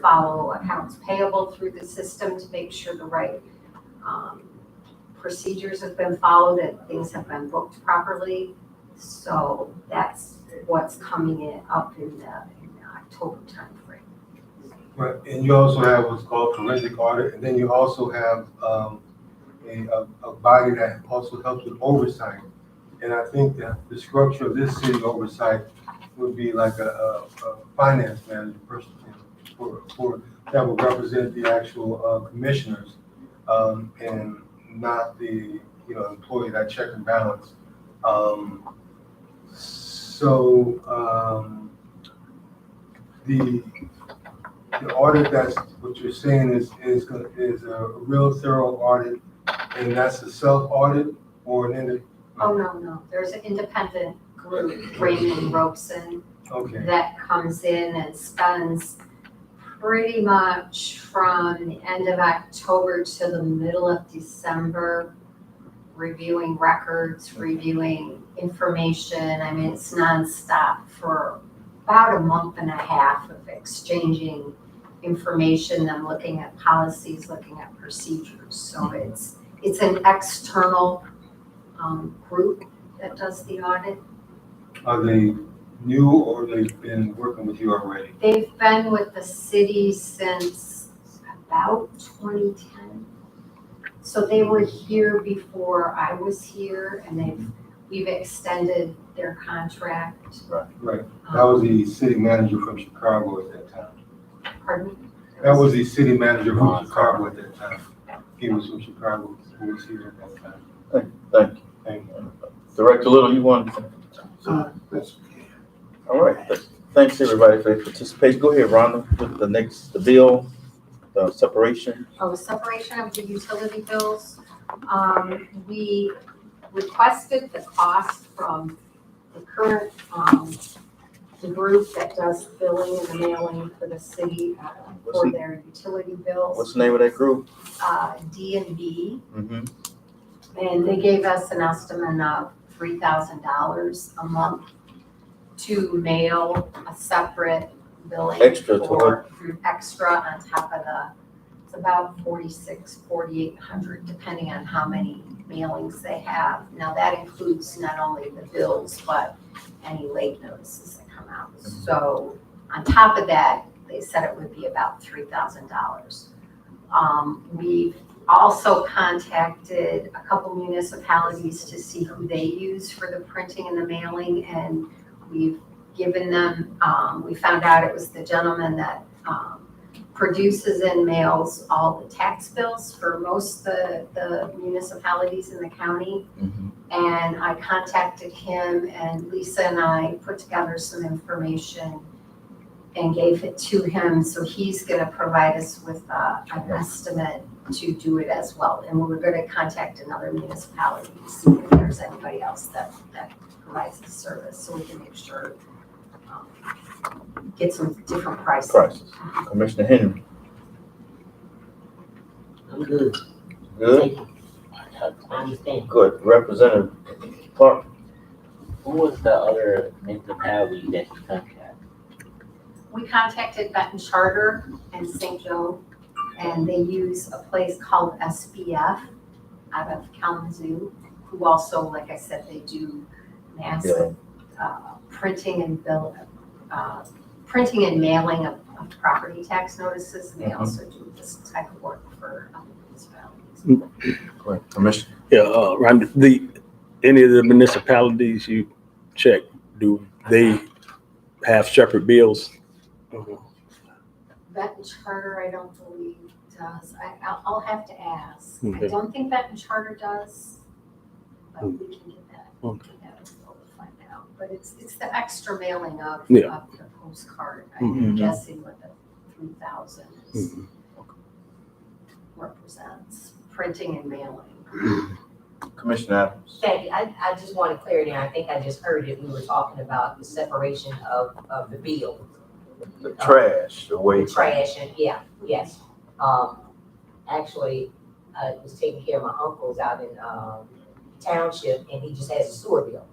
follow accounts payable through the system to make sure the right procedures have been followed and things have been booked properly. So that's what's coming up in the October timeframe. Right, and you also have what's called forensic audit, and then you also have a body that also helps with oversight. And I think that the structure of this city oversight would be like a finance manager person for that would represent the actual commissioners, and not the employee that check and balance. The audit, that's what you're saying is a real thorough audit, and that's a self audit or an Oh, no, there's an independent group, Raymond Robeson, okay. that comes in and spends pretty much from the end of October to the middle of December reviewing records, reviewing information. I mean, it's nonstop for about a month and a half of exchanging information, them looking at policies, looking at procedures. So it's an external group that does the audit. Are they new or they've been working with you already? They've been with the city since about 2010. So they were here before I was here, and we've extended their contract. Right. That was the city manager from Chicago at that time. Pardon me? That was the city manager from Chicago at that time. He was from Chicago, who was here at that time. Thank you. Thank you. Director Little, you want to? That's All right, thanks everybody for participating. Go ahead, Rhonda, with the bill, the separation. Oh, separation of the utility bills. We requested the cost from the current, the group that does billing and the mailing for the city for their utility bills. What's the name of that group? D&B. Mm-hmm. And they gave us an estimate of $3,000 a month to mail a separate billing. Extra to Extra on top of it's about $4,800, depending on how many mailings they have. Now that includes not only the bills, but any late notices that come out. So on top of that, they said it would be about $3,000. We've also contacted a couple municipalities to see who they use for the printing and the mailing, and we've given them, we found out it was the gentleman that produces and mails all the tax bills for most of the municipalities in the county. Mm-hmm. And I contacted him, and Lisa and I put together some information and gave it to him. So he's gonna provide us with an estimate to do it as well. And we're gonna contact another municipality to see if there's anybody else that provides the service, so we can make sure, get some different prices. Commissioner Henry. I'm good. Good? Thank you. I understand. Good. Representative Clark. Who was the other municipality that you contacted? We contacted Benton Charter and St. Joe, and they use a place called SBF out of Kalamazoo, who also, like I said, they do massive, printing and mailing of property tax notices, and they also do this type of work for municipalities. Correct. Commissioner? Yeah, Rhonda, any of the municipalities you check, do they have separate bills? Benton Charter, I don't believe does. I'll have to ask. I Okay. don't think Benton Charter does, but we can get that. Okay. We'll find out. But it's the extra mailing of Yeah. of the postcard. Mhm. I'm guessing what the 3,000 Mhm. represents, printing and mailing. Commissioner Adams? Thank you. I just wanted clarity, and I think I just heard it. We were talking about the separation of the bill. The trash away. The trash and, yeah, yes. Actually, I was taking care of my uncle's out in, township, and he just has a sewer bill.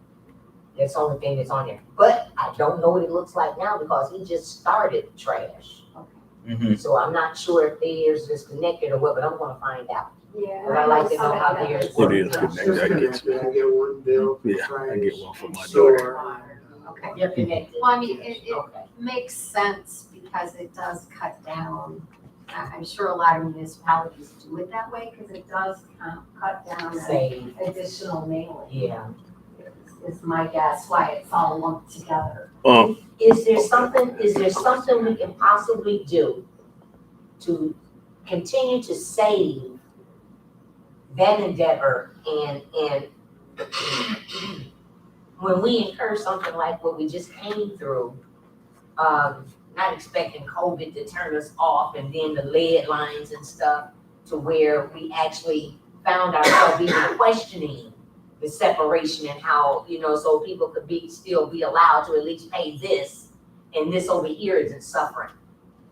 That's the only thing that's on there. But I don't know what it looks like now because he just started trash. Mhm. So I'm not sure if theirs is connected or what, but I'm gonna find out. Yeah. But I'd like to know how theirs It is works. connected. I get one bill for Yeah, I get trash, one for my sewer, daughter. Okay. You're connected. Well, I mean, it Okay. makes sense because it does cut down. I'm sure a lot of municipalities do it that way because it does cut down on Save, additional mailing. yeah. Is my guess why it's all lumped together. Is there something we can possibly do to continue to save that endeavor and when we incur something like what we just came through, not expecting COVID to turn us off and then the lead lines and stuff to where we actually found ourselves even questioning the separation and how, so people could still be allowed to at least pay this and this over here isn't suffering.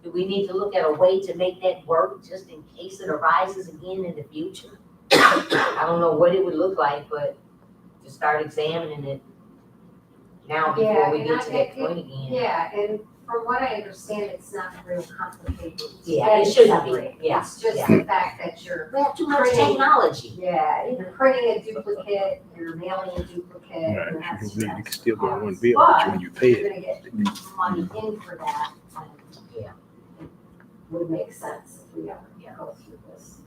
Do we need to look at a way to make that work just in case it arises again in the future? I don't know what it would look like, but to start examining it now before we get to that point again. Yeah, and from what I understand, it's not real complicated. Yeah, it shouldn't be, yeah. It's just yeah. the fact that you're We have too much Printing. technology. Yeah, you're printing a duplicate, you're mailing a duplicate, Right, and that's. you can still get one that's bill, but when you pay You're it, gonna get money in for that, and Yeah. it would make sense if we ever go through this.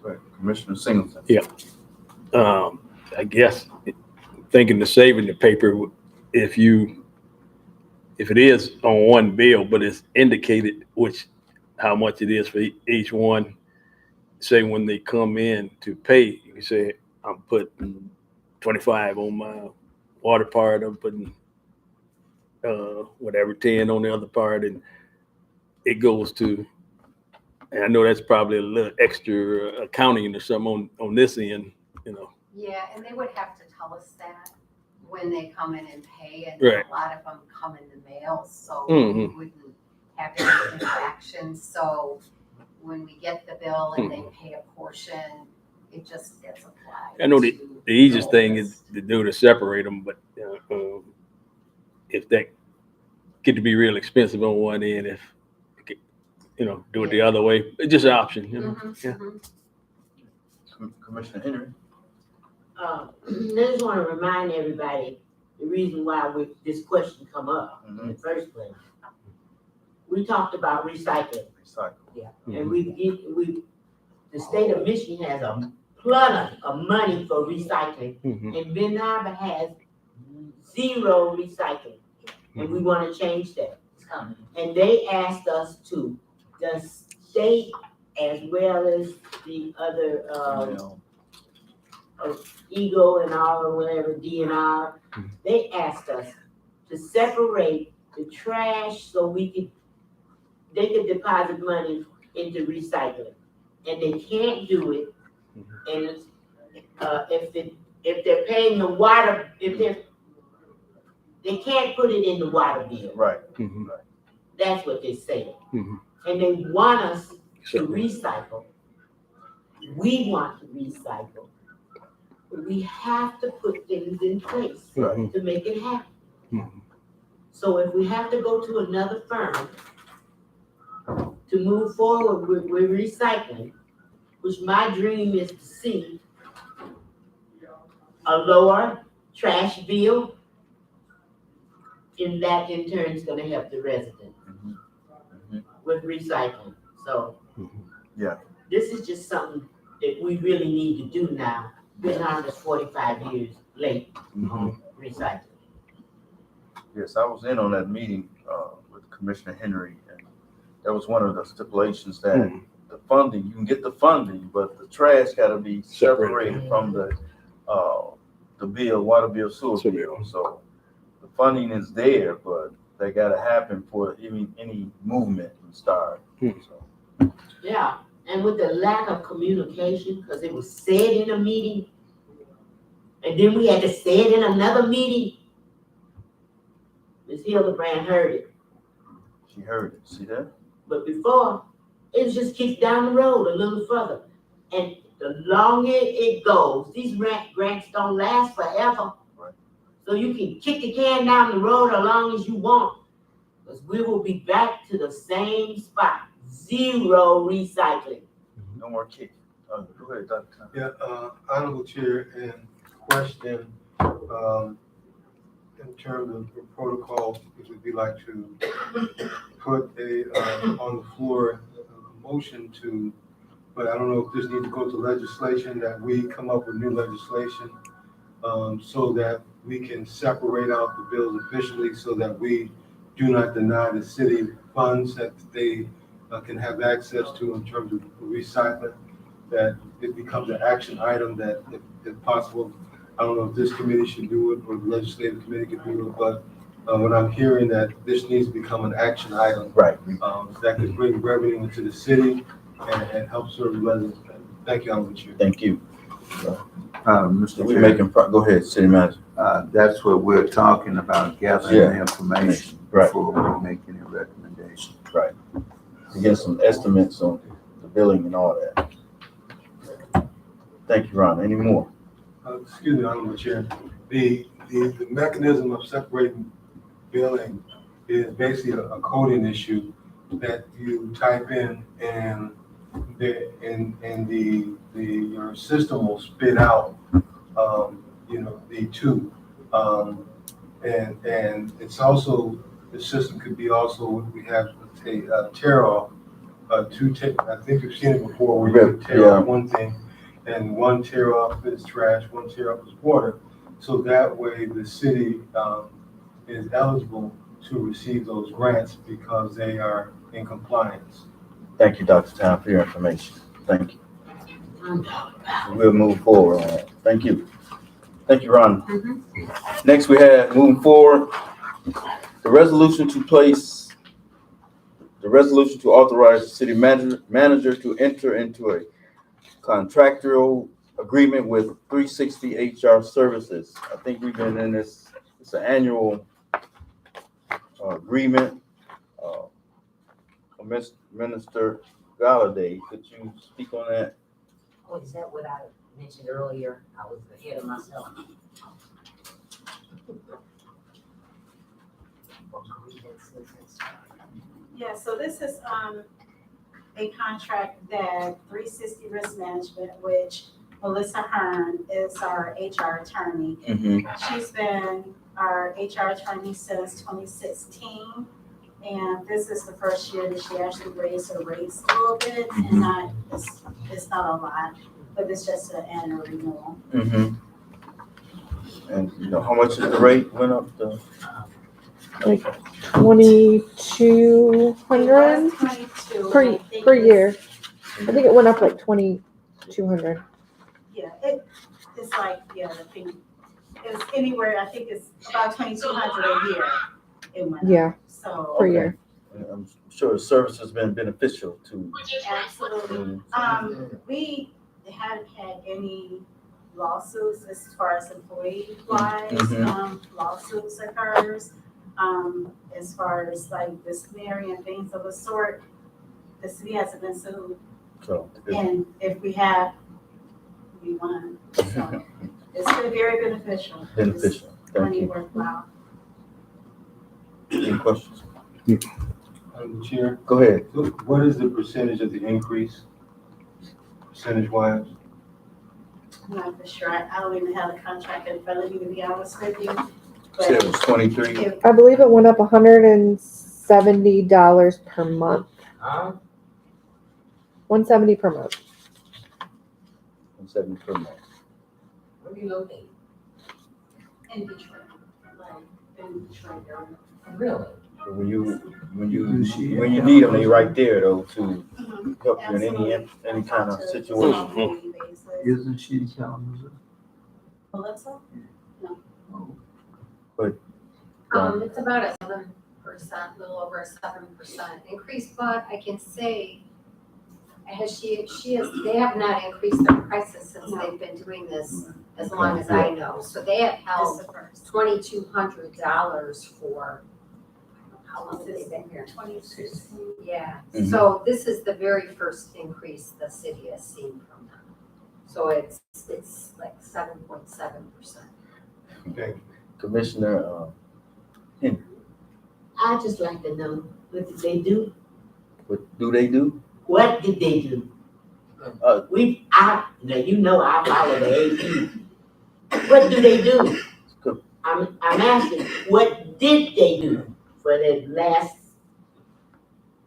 Correct. Commissioner Singleton? I guess thinking of saving the paper, if it is on one bill, but it's indicated how much it is for each one, say when they come in to pay, you say, I'm putting 25 on my water part, I'm putting whatever 10 on the other part, and it goes to, and I know that's probably a little extra accounting or something on this end, Yeah, and they would have to tell us that when they come in and pay, and Right. a lot of them come in the mail, so Mhm. we wouldn't have any interactions. So when we get the bill and they pay a portion, it just gets applied. I know the to easiest thing bills. is to do to separate them, but if that get to be real expensive on one end, if do it the other way, it's just an option. Mhm, Yeah. mhm. Commissioner Henry? I just want to remind everybody the reason why this question come up in the first place. We talked about recycling, Recycle. and the state of Michigan has a plethora of money for recycling, Mhm. and Ben Arbor has zero recycling, and we want to change that. It's coming. And they asked us to, the state as well as the other, Ego and all or whatever, DNR, they asked us to separate the trash so they could deposit money into recycling. And they can't do it, and it's, if they're paying the water, they can't put it in the water bill. Right. Mhm. That's what they're saying. Mhm. And they want us to So, recycle. We want to recycle. But we have to put things in place Mhm. to make it happen. Mhm. So if we have to go to another firm to move forward with recycling, which my dream is to see a lower trash bill. And that in turn is gonna help the resident with recycling, so. Yeah. This is just something that we really need to do now, been on this 45 years late on recycling. Yes, I was in on that meeting, with Commissioner Henry, and that was one of the stipulations that the funding, you can get the funding, but the trash gotta be separated from the bill, water bill, sewer bill. So the funding is there, but they gotta happen for any movement to start. So, Yeah, and with the lack of communication, because it was said in a meeting, and then we had to say it in another meeting. Ms. Hildebrand heard it, she heard it, see that? but before, it was just kicked down the road a little further. And the longer it goes, these grants don't last forever. Right. So you can kick the can down the road as long as you want, because we will be back to the same spot, 0 recycling. No more kicking. Go ahead, Dr. Tom. Yeah, Honorable Chair, and question, in terms of the protocol, it would be like to put on the floor, a motion to, but I don't know if this needs to go to legislation, that we come up with new legislation, so that we can separate out the bills efficiently, so that we do not deny the city funds that they can have access to in terms of recycling, that it becomes an action item that, if possible, I don't know if this committee should do it or the legislative committee could do it, but when I'm hearing that this needs to become an action item, Right. that could bring revenue into the city and help serve the residents. Thank you, Honorable Chair. Thank you. Mr. We Chair, making, go ahead, City Manager. that's what we're talking about, gathering Yeah. the information Right. before we make any recommendation. Right. To get some estimates on the billing and all that. Thank you, Ron. Any more? Excuse me, Honorable Chair. The mechanism of separating billing is basically a coding issue that you type in, and your system will spit out, the two. And it's also, the system could be also, we have a tear off, I think you've seen it before, where you tear off one thing, and one tear off is trash, one tear off is water. So that way the city is eligible to receive those grants because they are in compliance. Thank you, Dr. Town, for your information. Thank you. We'll move forward on that. Thank you. Thank you, Ron. Next, we have, moving forward, the resolution to authorize the city manager to enter into a contractual agreement with 360 HR Services. I think we've been in this, it's an annual agreement. Minister Galladay, could you speak on that? Oh, is that what I mentioned earlier? I was ahead of myself. Yeah, so this is, a contract that 360 Risk Management, which Melissa Hearn is our HR attorney. She's been our HR attorney since 2016. And this is the first year that she actually raised her rates a little bit, and it's not a lot, but it's just an annual renewal. And how much is the rate went up to? Like 2,200 per year. I think it went up like 2,200. Yeah, it's like, I think it's anywhere, I think it's about 2,200 a year. It went up. Yeah, so per year. I'm sure the service has been beneficial to. Absolutely. We haven't had any lawsuits as far as employee wise, lawsuits occurs. As far as like disciplinary and things of the sort, the city hasn't been sued. So, And if we have, we won. So it's been very beneficial. beneficial. It's Thank money you. worthwhile. Any questions? Chair, Go ahead. what is the percentage of the increase, percentage wise? I'm not for sure. I don't even have the contract in front of me, to be honest with you. Said it But was 23. if, I believe it went up $170 per month. Huh? $170 per month. 70 per month. Where do you locate? in Detroit, like, in Detroit area. Really? So when you need them, they right there though to help you in any kind of situation. Isn't she in Kalamazoo? Melissa? It's about a 7%, a little over a 7% increase, but I can say, they have not increased their prices since they've been doing this as long as I know. So they have This held is the first. $2,200 for, how long have they been here? 2016. Yeah, Mhm. so this is the very first increase the city has seen from them. So it's like 7.7%. Okay. Commissioner, I'd just like to know, what did they do? what do they do? What did they do? Uh, Now you know I follow the AP. What do they do? I'm asking, what did they do for the last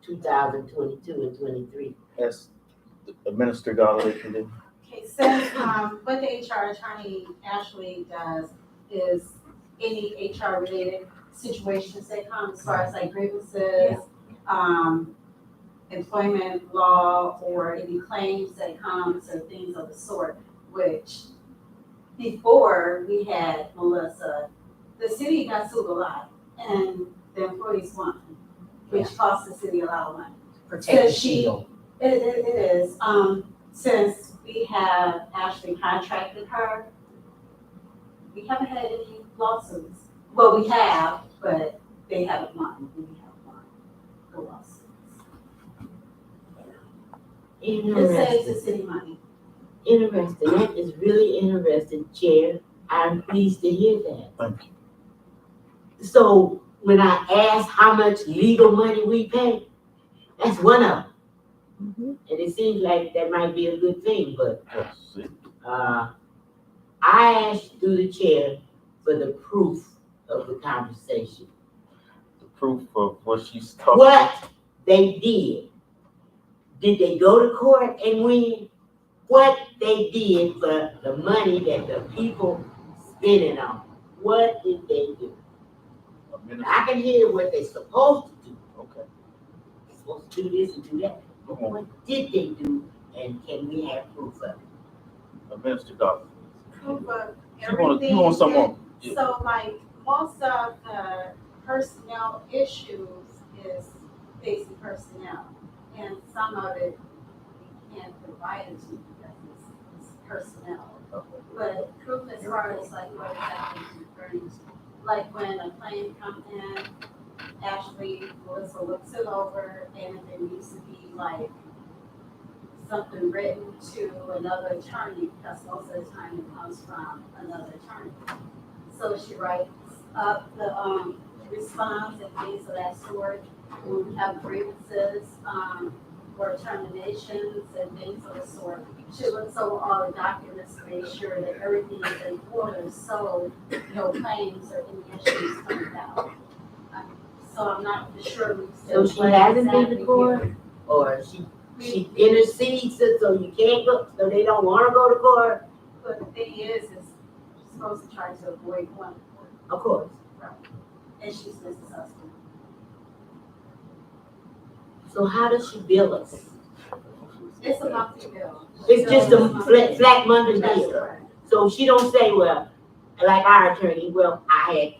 2022 and 23? As administered all they can do. Okay, since, what the HR attorney actually does is any HR related situations that come as far as like grievances, employment law, or any claims that comes or things of the sort, which before we had Melissa, the city got sued a lot and the employees won, which cost the city a lot of money. Protect the So she- shield. It is, since we have actually contracted her, we haven't had any lawsuits. Well, we have, but they haven't won, we have won the lawsuits. It saves the Interesting. city money. Interesting. That is really interesting, Chair. I'm pleased to hear that. Thank you. So when I ask how much legal money we pay, that's one of them. Mhm. And it seems like that might be a good thing, but Yes. I asked through the chair for the proof of the conversation. The proof of what she's talking. What they did. Did they go to court and win? What they did for the money that the people spending on? What did they do? I can hear what they're supposed to do. Okay. They're supposed to do this and do that. But what did they do? And can we have proof of it? Administered Dawson. Proof of You want everything. some more? Yeah. So like, most of the personnel issues is basic personnel. And some of it we can't provide it to you because it's personnel. But proof as far as like what exactly is referring to. Like when a claim comes in, Ashley Melissa looks it over, and if there needs to be like something written to another attorney, because most of the time it comes from another attorney. So she writes up the response and things of that sort. When we have grievances, or terminations and things of the sort. She looks over all the documents to make sure that everything is in order, so no claims or any issues come about. So I'm not for sure. So she hasn't been to court? Or she intercedes it so you can't go, so they don't wanna go to court? But the thing is you're supposed to try to avoid going to court. Of course. Right. And she's Mrs. Husband. So how does she bill us? It's a monthly bill. It's just a flat monthly That's bill. correct. So she don't say, well, like our attorney, well, I had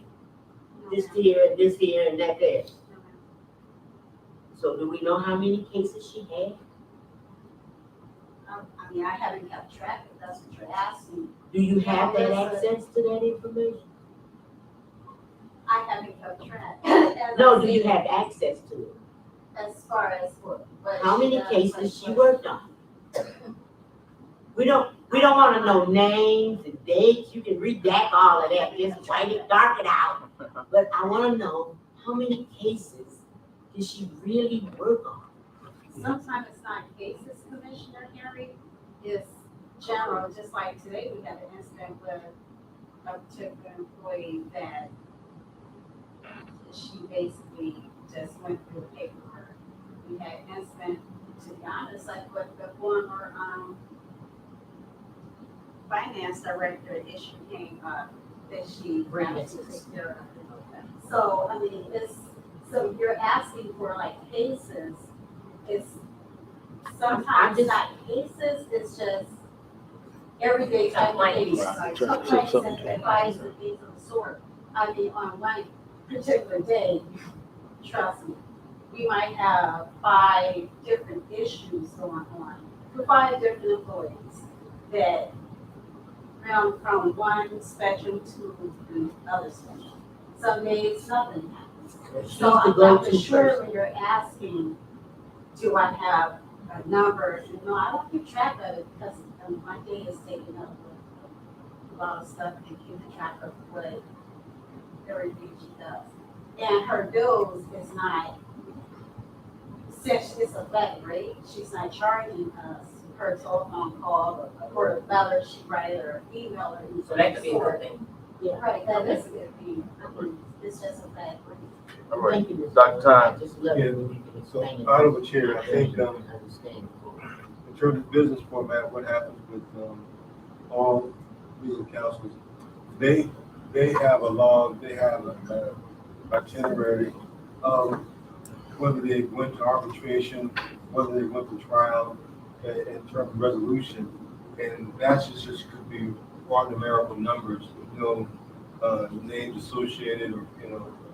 this here, and that there. So do we know how many cases she had? I mean, I haven't kept track, if that's what you're asking. Do you have that access to that information? I haven't kept track. As No, I do you said, have access to it? As far as what? How she many does, cases she like worked on? We don't wanna know names and dates, you can redact all of that, just write it, dark it out. But I wanna know, how many cases did she really work on? Sometimes it's not cases, Commissioner Henry, it's general, just like today, we had an incident with a particular employee that she basically just went through paperwork. We had an incident, to be honest, like with the former, finance director issue came up that she had to take care of. So, I mean, so you're asking for like cases, it's sometimes not cases, it's just everyday type of cases, like complaints and advice and things of the sort. I mean, on one particular day, trust me, we might have 5 different issues going on for 5 different employees that from one spectrum to the other spectrum. Some days nothing happens. So I'm not sure when you're asking, do I have a number? No, I don't keep track of it because my day is taken up with a lot of stuff and keeping track of what everything she does. And her bills is not, since it's a flat rate, she's not charging us her telephone call or a letter she write or email her. So that could be a good thing. Yeah, right, that is a good thing. It's just a flat rate. All right, Thank you, Ms. Dr. Time. I just love it when you can So, explain it. Honorable Chair, I think, Understand. in terms of business format, what happens with, all legal counsels, they have a log, they have an itinerary of whether they went to arbitration, whether they went to trial, in terms of resolution, and that's just could be raw numerical numbers with no names associated or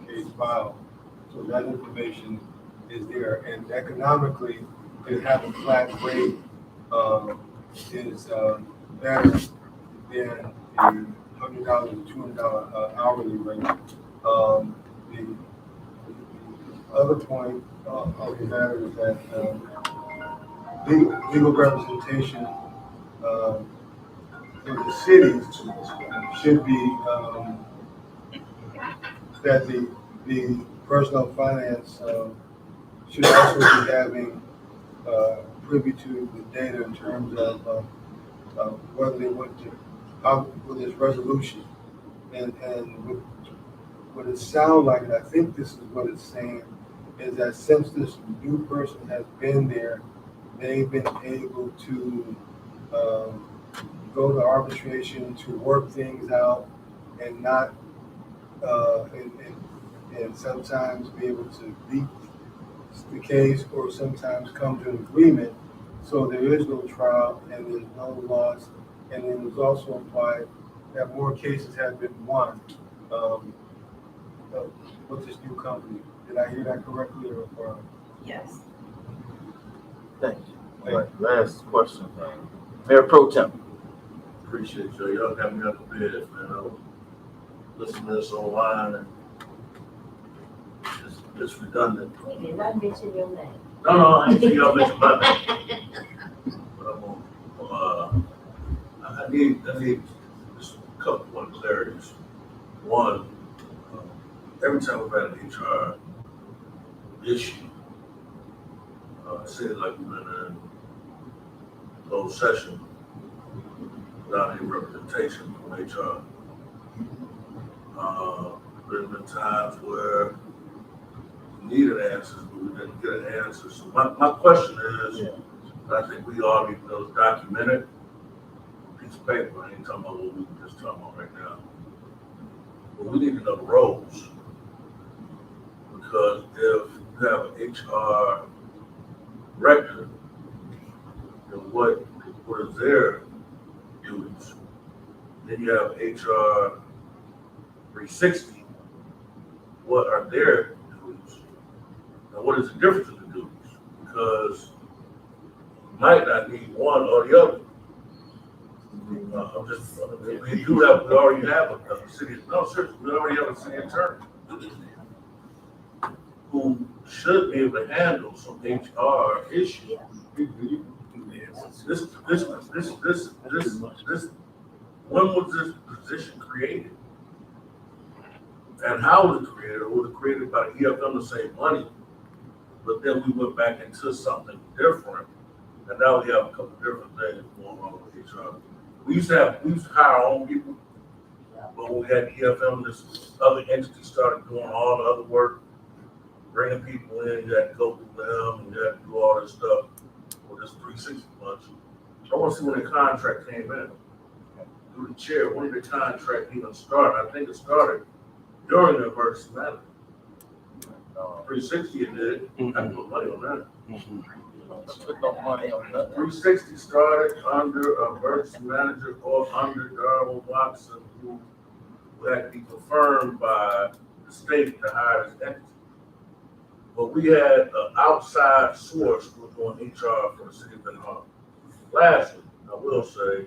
case file. So that information is there, and economically, to have a flat rate is better than the $100 to $200 hourly rate. The other point of the matter is that legal representation for the cities should be that the personal finance should also be having privy to the data in terms of whether they went to how with this resolution and what it sounds like, and I think this is what it's saying, is that since this new person has been there, they've been able to go to arbitration to work things out and not and sometimes be able to beat the case or sometimes come to an agreement. So there is no trial and there's no loss. And then it was also implied that more cases have been won with this new company. Did I hear that correctly or? Yes. Thank you. All right, last question. Mayor Pro Tem. Appreciate you. Y'all got me up to bed, man. I was listening to this online and it's redundant. We did not mention your name. No, I ain't see y'all mention my name. But I'm on, I need just a couple of clarities. One, every time we've had an HR issue, it seems like we've been in closed session without any representation from HR. There's been times where we needed answers, but we didn't get an answer. So my question is, and I think we all need those documented piece of paper. I ain't talking about what we were just talking about right now. But we need to know the roles. Because if you have an HR director, then what is their duties? Then you have HR 360. What are their duties? Now, what is the difference in the duties? Because you might not need one or the other. We already have a city, no, seriously, we already have a city attorney who should be able to handle some HR issues. When was this position created? And how was it created? Or was it created by the EFM to save money? But then we went back into something different And now we have a couple different things going on with HR. We used to hire our own people, but when we had EFM, this other entity started doing all the other work, bringing people in, you had to go through them, and you had to do all this stuff for this 360 months. I want to see when the contract came in. Through the chair, when did the contract even start? I think it started during the emergency management. 360 it did. I put money on that. Put no money on that. 360 started under emergency manager or under Darwin Watson, who had to be confirmed by the state to hire this entity. But we had an outside source who was doing HR for the city of Ben Harbor. Lastly, I will say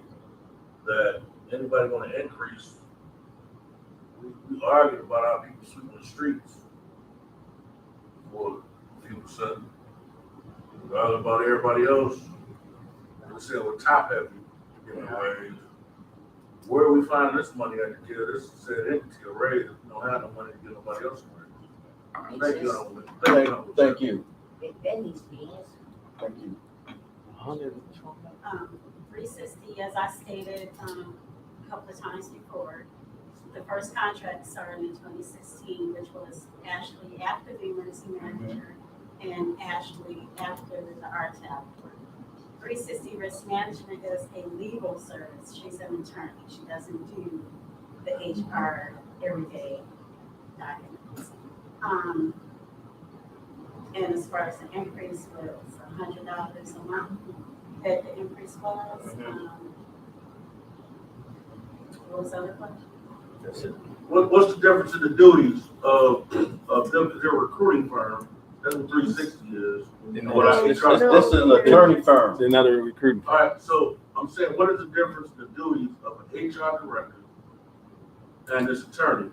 that anybody want to increase, we argued about our people sweeping the streets for a few percent. We argued about everybody else. We said we're top heavy in a raise. Where are we finding this money at to give this said entity a raise if we don't have no money to give nobody else a raise? Thank you. Thank you. That needs to be answered. Thank you. 360, as I stated a couple of times before, the first contract started in 2016, which was Ashley after the emergency manager and Ashley after the RTAP. 360 Risk Management is a legal service. She's an attorney. She doesn't do the HR everyday documents. And as far as the increase was $100 a month that the increase was. What was the other question? That's it. What's the difference in the duties of them, because they're a recruiting firm, that's what 360 is. This is an attorney firm. It's another recruiting. All right, so I'm saying, what is the difference in the duties of an HR director and this attorney,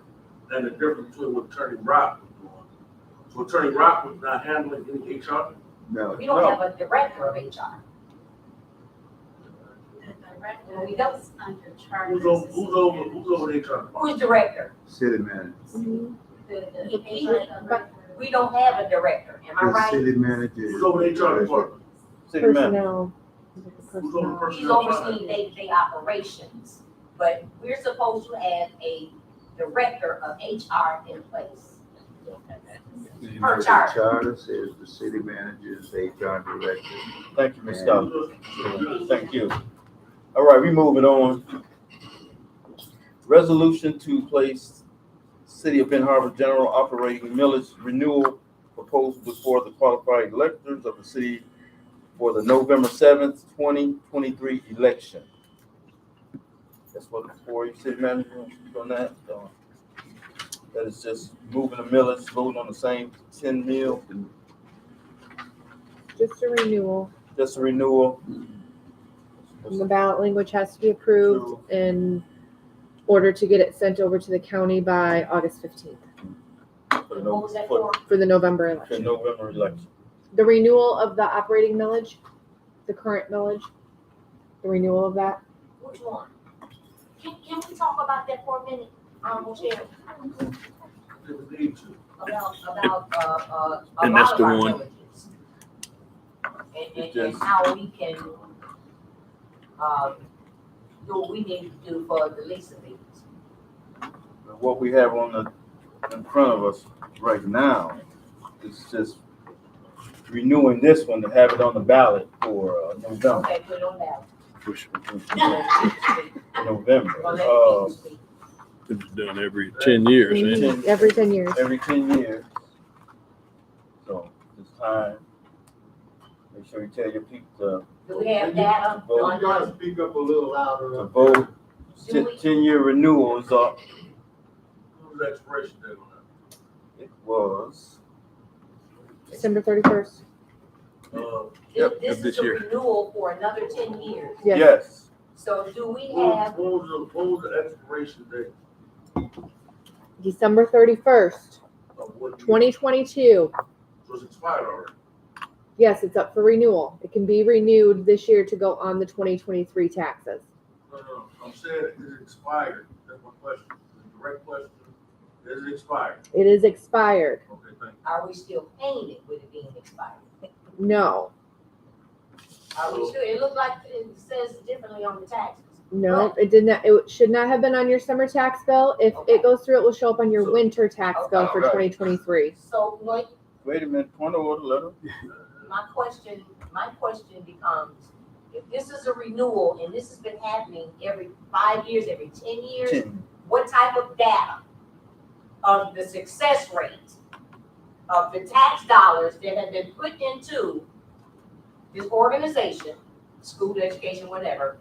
and the difference between what Attorney Rock was doing? So Attorney Rock was not handling any HR? No. We don't have a director of HR. The director, we don't under charter. Who's over the HR? Who is director? City manager. We don't have a director, am I The right? city manager. Who's over the HR department? City manager. Personnel. Who's over the Personnel. He's personnel? overseeing day-to-day operations, but we're supposed to have a director of HR in place. Per charter. Charter says the city manager is HR director. Thank you, Ms. Scott. Thank you. All right, we moving on. Resolution to place City of Ben Harbor General Operating Millage Renewal Proposal before the qualified electors of the city for the November 7th, 2023 election. That's what before you, city manager, want to speak on that? That is just moving the millage, voting on the same 10 mil, Just a renewal. just a renewal. And the ballot language has to be approved in order to get it sent over to the county by August 15th What was that for? for the November For election. November election. The renewal of the operating millage, the current millage, the renewal of that. Which one? Can we talk about that for a minute, Chair? We need to. About a And lot that's of the our one. villages. And how we can, do what we need to do for the lease of these. What we have in front of us right now is just renewing this one to have it on the ballot for November. Okay, put it on that. November. It's done every 10 years, ain't it? Every 10 years. Every 10 years. So it's time. Make sure you tell your people Do we have data Vote. on that? Speak up a little to louder. vote. Do we- 10-year renewal is up. What was the expiration date on that? It was. December 31st. Yep, This this is a year. renewal for another 10 years. Yes. Yes. So do we What have, was the expiration date December 31st, of what? year? 2022. So it's expired already. Yes, it's up for renewal. It can be renewed this year to go on the 2023 taxes. No, I'm saying it is expired. That's my question. The direct question. Is it expired? It is expired. Okay, thank you. are we still paying it with it being expired? No. Are we sure? It looked like it says differently on the taxes. No, it did not, it should not have been on your summer tax bill. If it goes through, it will show up on your winter tax bill for Okay. 2023. So, like, Wait a minute, point of order, let her. my question becomes, if this is a renewal and this has been happening every 5 years, every 10 years, what type of data of the success rate of the tax dollars that have been put into this organization, school, education, whatever,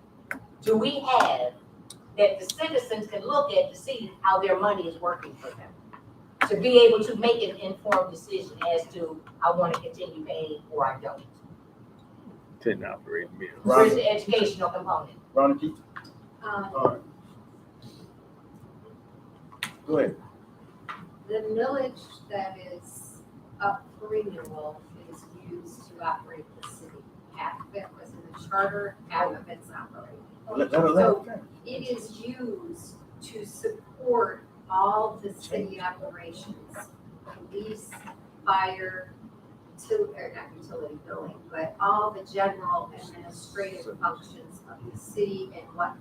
do we have that the citizens can look at to see how their money is working for them? To be able to make an informed decision as to, I want to continue paying or I don't. Ten operating meal. Where's the educational component? Ronnie Keith, Um, go ahead. The millage that is up for renewal is used to operate the city. Half of it was in the charter, half of it's operating. So it is used to support all the city operations, police, fire, or not utility billing, but all the general administrative functions of the city and what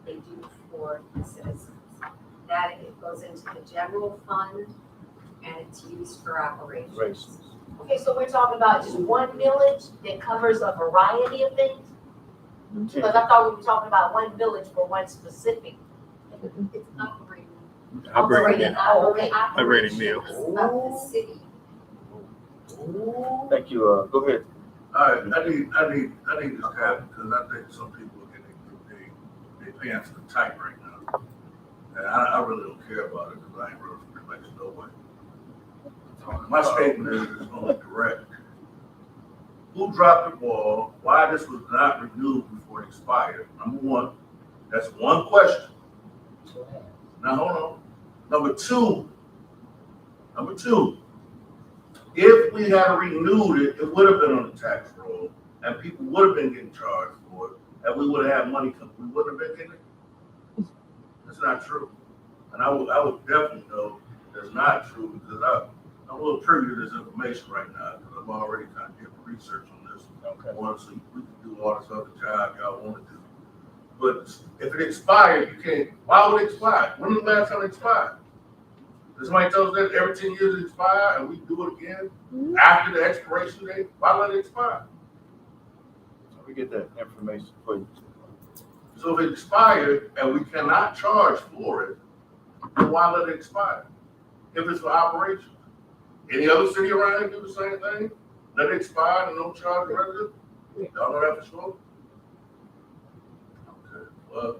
they do for the citizens. That it goes into the general fund and it's used for operations. Okay, so we're talking about just one millage that covers a variety of things? Because I thought we were talking about one millage for one specific. It's operating. Operating, Oh, okay. operating meal. Of the city. Thank you, go ahead. All right, I need this to happen, because I think some people are getting, they pants are tight right now. And I really don't care about it, because I ain't really pretty much no way. My statement is only correct. Who dropped the ball? Why this was not renewed before it expired? Number one, that's one question. Now, hold on. Number two, if we had renewed it, it would have been on the tax roll, and people would have been getting charged for it, and we would have had money come, we wouldn't have been getting it. That's not true. And I would definitely know that's not true, because I'm a little privy to this information right now, because I'm already kind of doing research on this. Okay. I want to see if we can do all this other job y'all want to do. But if it expired, you can't, why would it expire? When was the last time it expired? Does somebody tell us that every 10 years it expires and we do it again after the expiration date? Why let it expire? We get that information for you. So if it expired and we cannot charge for it, then why let it expire? If it's for operation. Any other city around here do the same thing? Let it expire and don't charge the resident? Y'all know that for sure? Okay, well,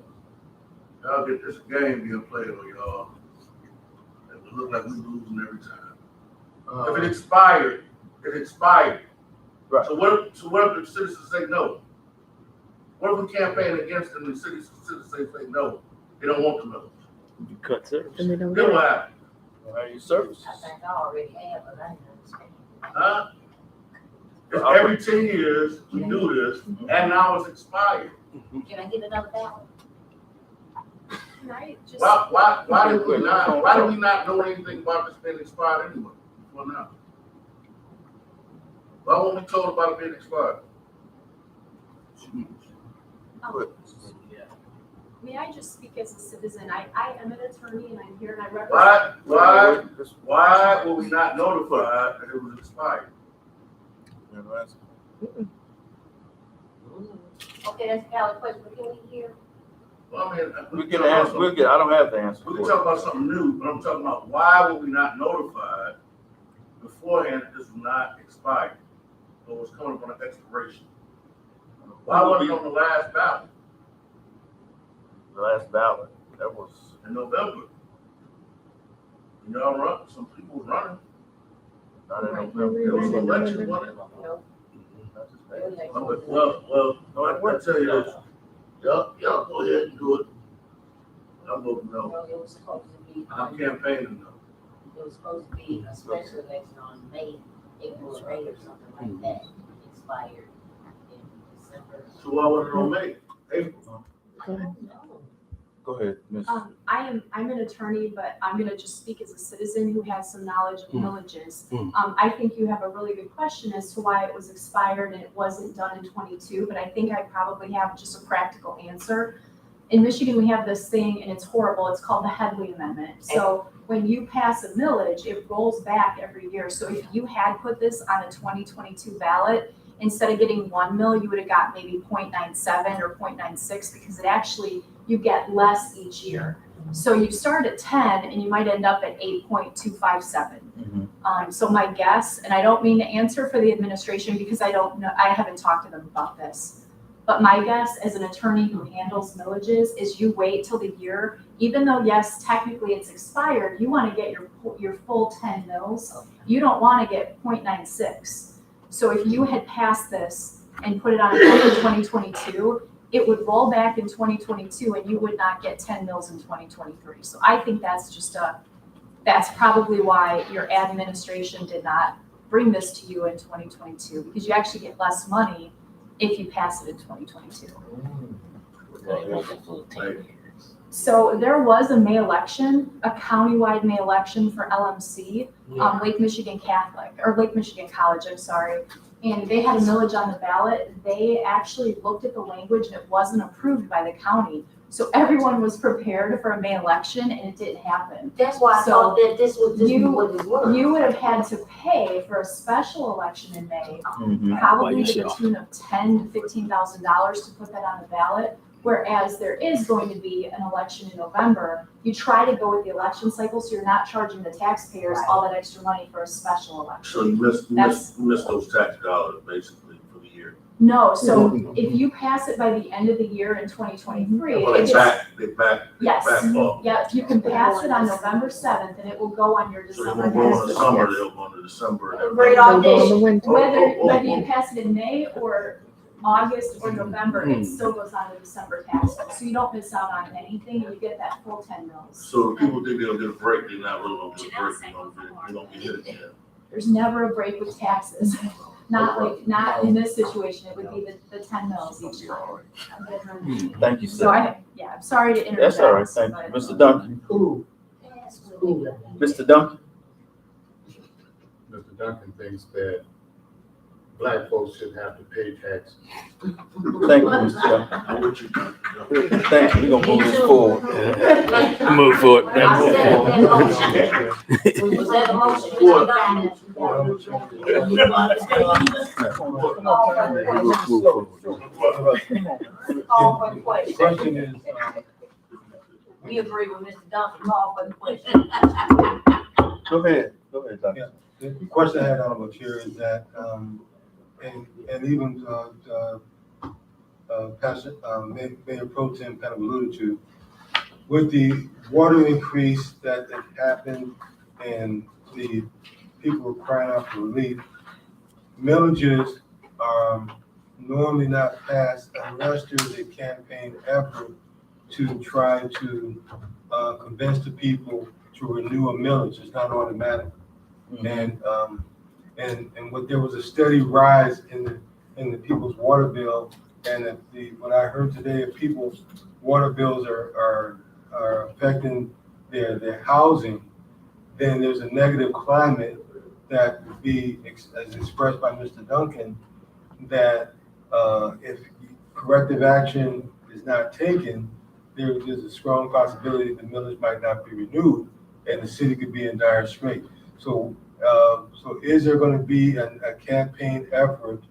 y'all get this game being played on y'all. And it look like we losing every time. If it expired, it expired. Right. So what if the citizens say no? What if we campaign against them and the citizens say no? They don't want the millage. You cut service. And they don't Then get what it. happens? Well, your services. I think I already have, but I didn't understand. Huh? If every 10 years we do this, and now it's expired. Can I get another ballot? Can I just? Why did we not know anything about this being expired anyway? Well, now. Why weren't we told about it being expired? May I just speak as a citizen? I am an attorney and I'm here and I represent. Why were we not notified that it was expired? Okay, that's a valid question, but can we hear? Well, I mean, We get the answer, I don't have the answer. We can talk about something new, but I'm talking about why were we not notified beforehand that this was not expired? Or was coming up on an expiration? Why wasn't it on the last ballot The last ballot, that was. in November? Y'all run, some people was running. Not in Right. November. There was an election, wasn't it? No. Well, I tell you this, y'all go ahead and do it. I'm voting no. No, it was supposed to be, I'm campaigning no. it was supposed to be a special election on April or May or something like that. It expired in December. So why wasn't it on May, April? I don't know. Go ahead, Ms. I'm an attorney, but I'm gonna just speak as a citizen who has some knowledge of villages. Mm. I think you have a really good question as to why it was expired and it wasn't done in 22, but I think I probably have just a practical answer. In Michigan, we have this thing, and it's horrible, it's called the Headley Amendment. So when you pass a millage, it rolls back every year. So if you had put this on a 2022 ballot, instead of getting 1 mil, you would have got maybe 0.97 or 0.96, because it actually, you get less each year. So you start at 10 and you might end up at 8.257. So my guess, and I don't mean to answer for the administration because I don't know, I haven't talked to them about this. But my guess as an attorney who handles millages is you wait till the year, even though yes, technically it's expired, you want to get your full 10 mils. You don't want to get 0.96. So if you had passed this and put it on a bill in 2022, it would roll back in 2022 and you would not get 10 mils in 2023. So I think that's probably why your administration did not bring this to you in 2022, because you actually get less money if you pass it in 2022. So there was a May election, a countywide May election for LMC, Lake Michigan Catholic, or Lake Michigan College, I'm sorry. And they had a millage on the ballot. They actually looked at the language and it wasn't approved by the county. So everyone was prepared for a May election and it didn't happen. That's why I thought that this was what it was. You would have had to pay for a special election in May, probably to the tune of $10,000 to $15,000 to put that on the ballot. Whereas there is going to be an election in November. You try to go with the election cycle, so you're not charging the taxpayers all that extra money for a special election. So you missed those tax dollars basically for the year. No, so if you pass it by the end of the year in 2023, Well, it's they back yes, off. yeah, you can pass it on November 7th and it will go on your So they December won't go in the tax summer, bill. they'll go into December. Great audition. Whether you pass it in May or August or November, it still goes on the December tax bill. So you don't miss out on anything and you get that full 10 mils. So if people think they'll get a break, they're not really gonna get a break, they don't get hit again. There's never a break with taxes. Not in this situation, it would be the 10 mils each time. Thank you, So sir. I'm sorry to interrupt. That's all right, thank you. Mr. Duncan, Mr. Duncan? Mr. Duncan thinks that black folks should have to pay taxes. Thank you, Mr. Duncan. I'm with you. Thank you, we're gonna move this forward. Move forward. I said that motion. Was that a motion? Mr. Duncan? Call for the question. Question is, We agree with Mr. Duncan, call for the question. Go ahead, Duncan. Yeah. the question I had on the chair is that, and even Pastor Mayor Pro Tem kind of alluded to, with the water increase that happened and the people were crying out for relief, millages are normally not passed unless there's a campaign effort to try to convince the people to renew a millage. It's not automatic. Mm-hmm. And what there was a steady rise in the people's water bill, and what I heard today, if people's water bills are affecting their housing, then there's a negative climate that would be, as expressed by Mr. Duncan, that if corrective action is not taken, there's a strong possibility the millage might not be renewed and the city could be in dire straits. So is there going to be a campaign effort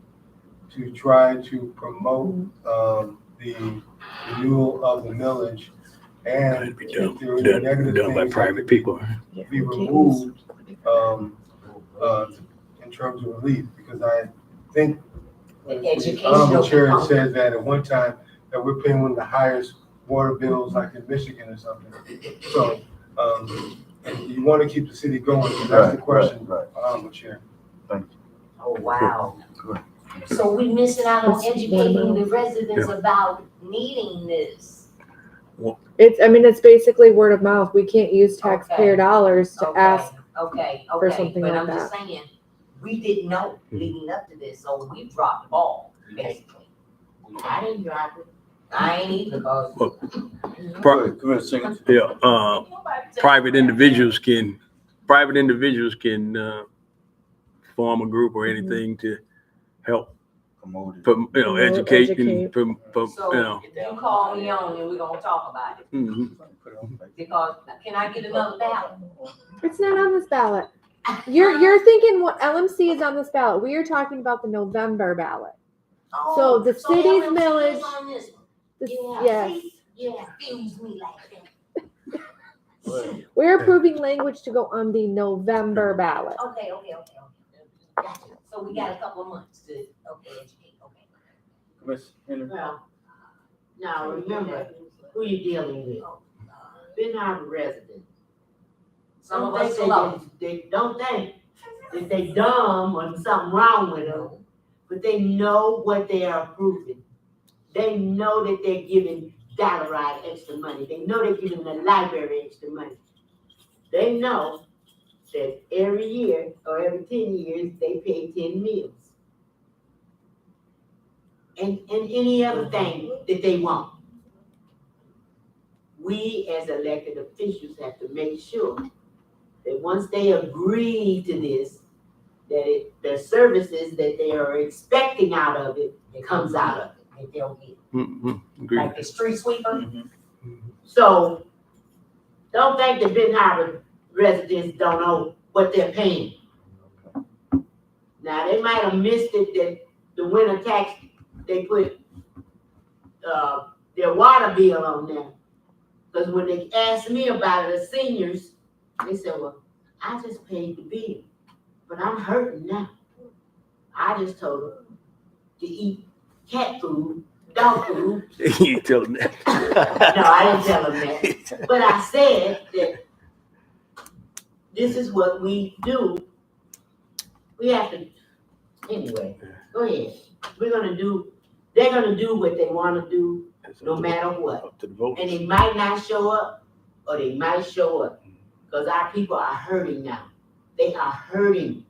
to try to promote the renewal of the millage, and if there are negative things by private people be removed in terms of relief? Because I think the Honorable Chair said that at one time that we're paying one of the highest water bills like in Michigan or something. So and you want to keep the city going, so that's the question, Honorable Chair. Thank you. Oh, wow. So we missing out on educating the residents about needing this. It's basically word of mouth. We can't use taxpayer dollars to ask for something But like I'm just that. saying, we didn't know leading up to this, so we dropped the ball, basically. I didn't drop it. I ain't either, cause. Well, Go ahead, Commissioner Singleton. Yeah, private individuals can form a group or anything to help, Promoted. educate and, Educate. So you call me on and we're gonna talk about it, Mhm. because can I get another ballot? It's not on this ballot. You're thinking what LMC is on this ballot. We are talking about the November ballot. So the city's LMC is millage- on this one. Yeah, Yes. see? Yeah, excuse me like that. We're approving language to go on the November ballot. Okay. Gotcha. So we got a couple of months to, educate, okay. Commissioner Henry. Well, now remember who you're dealing with. Benton Harbor residents. Some of Don't us think slow. They don't think that they dumb or something wrong with them, but they know what they are approving. They know that they're giving Dollar Ride extra money. They know they're giving the library extra money. They know that every year or every 10 years, they pay 10 meals. And any other thing that they want. We as elected officials have to make sure that once they agree to this, that the services that they are expecting out of it comes out of it, that they'll get. Mhm. Agreed. Like the street sweeper, Mm-hmm. So, don't think the Benton Harbor residents don't know what they're paying. Now, they might have missed it that the winter tax, they put, their water bill on there. Cause when they asked me about it, the seniors, they said, well, I just paid the bill, but I'm hurting now. I just told them to eat cat food, dog food. You tell them that. No, I didn't tell them that. But I said that this is what we do. We have to, anyway, go ahead. They're gonna do what they wanna do, no matter what. Up to the voters. And they might not show up, or they might show up, because our people are hurting now. They are hurting.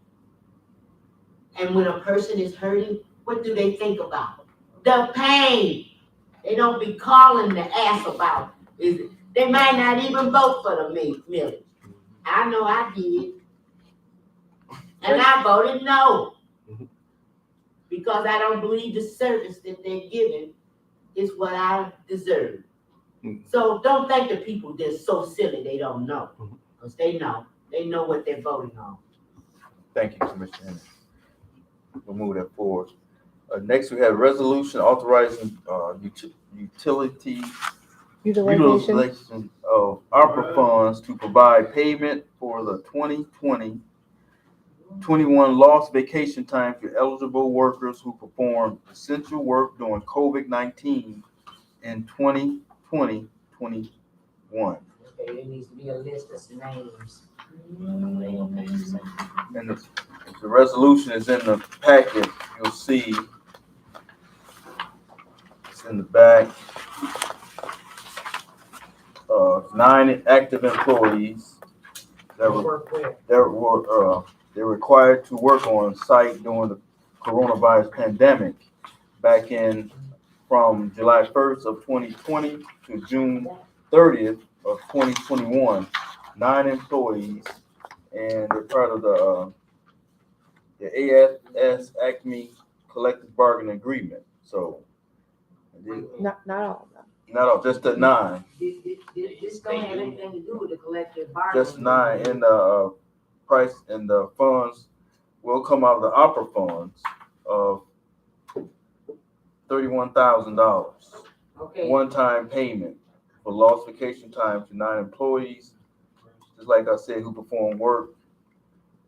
And when a person is hurting, what do they think about? The pain. They don't be calling to ask about it. They might not even vote for the millage. I know I did. And I voted no. Because I don't believe the service that they're giving is what I deserve. So don't think the people they're so silly they don't know. Because they know. They know what they're voting on. Thank you, Commissioner Henry. We'll move that forward. Next, we have resolution authorizing utility utilization of ARPA funds to provide payment for the 2020-21 lost vacation time for eligible workers who performed essential work during COVID-19 in 2020-21. okay, there needs to be a list of names. And the resolution is in the packet. You'll see it's in the back. 9 active employees that were they're required to work on site during the coronavirus pandemic back in from July 1st of 2020 to June 30th of 2021. 9 employees, and they're part of the AFS Acme collective bargaining agreement. So Not all of them. not all, just the 9. This don't have anything to do with the collective bargaining. Just 9, and the price and the funds will come out of the opera funds of $31,000. Okay. One-time payment for lost vacation time to 9 employees, just like I said, who perform work,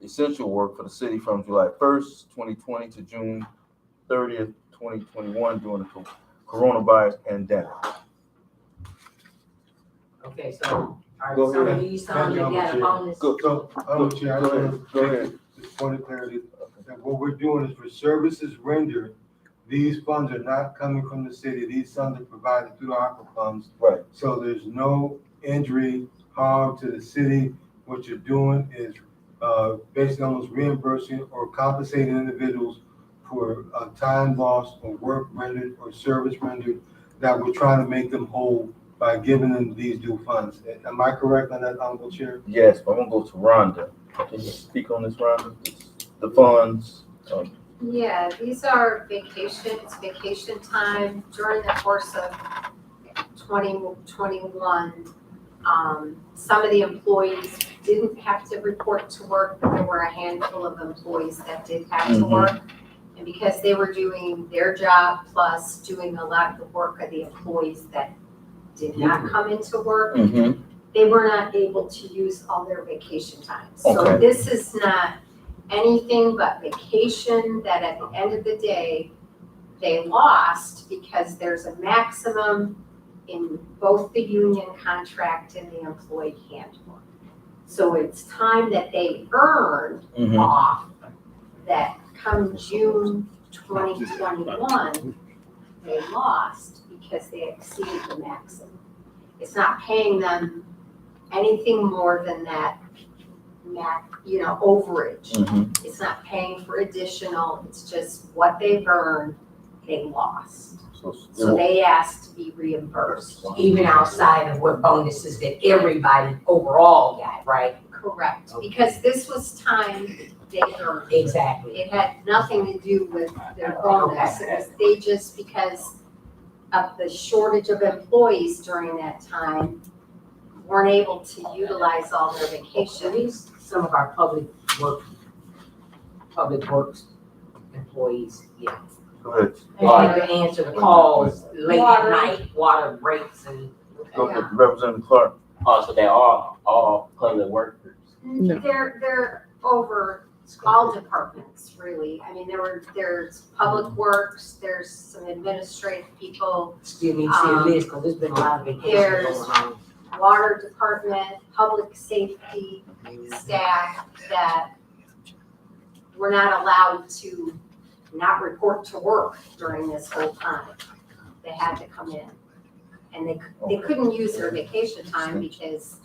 essential work for the city from July 1st, 2020 to June 30th, 2021 during the coronavirus pandemic. Okay, so are Go some ahead. of these some that got a bonus? Go Chair, Go ahead. Just point of clarity, that what we're doing is for services rendered, these funds are not coming from the city, these funds are provided through the ARPA funds. Right. So there's no injury, harm to the city. What you're doing is basically almost reimbursing or compensating individuals for time lost or work rendered or service rendered that we're trying to make them whole by giving them these due funds. Am I correct on that, Honorable Chair? Yes, but I'm gonna go to Rhonda. Can you speak on this, Rhonda? The funds, Yeah, these are vacation time during the course of 2021. Some of the employees didn't have to report to work, but there were a handful of employees that did have to work. And because they were doing their job plus doing a lot of the work of the employees that did not come into work, they were not able to use all their vacation time. So Okay. this is not anything but vacation that at the end of the day, they lost because there's a maximum in both the union contract and the employee handbook. So it's time that they earned off that come June 2021, they lost because they exceeded the maximum. It's not paying them anything more than that overage. It's not paying for additional, it's just what they've earned, they lost. So they asked to be reimbursed. Even outside of what bonuses that everybody overall got, right? Correct, because this was time they earned. Exactly. It had nothing to do with their bonus. It was they just, because of the shortage of employees during that time, weren't able to utilize all their vacations. Some of our public works employees, yeah. go ahead. They had to answer the calls late at night, water breaks and. Go ahead, Representative Clark. Also, they're all public workers. No. They're over all departments, really. I mean, there's public works, there's some administrative people, Still need to see a list, cause there's been a lot of vacations there's- going on. water department, public safety staff that were not allowed to not report to work during this whole time. They had to come in. And they couldn't use their vacation time because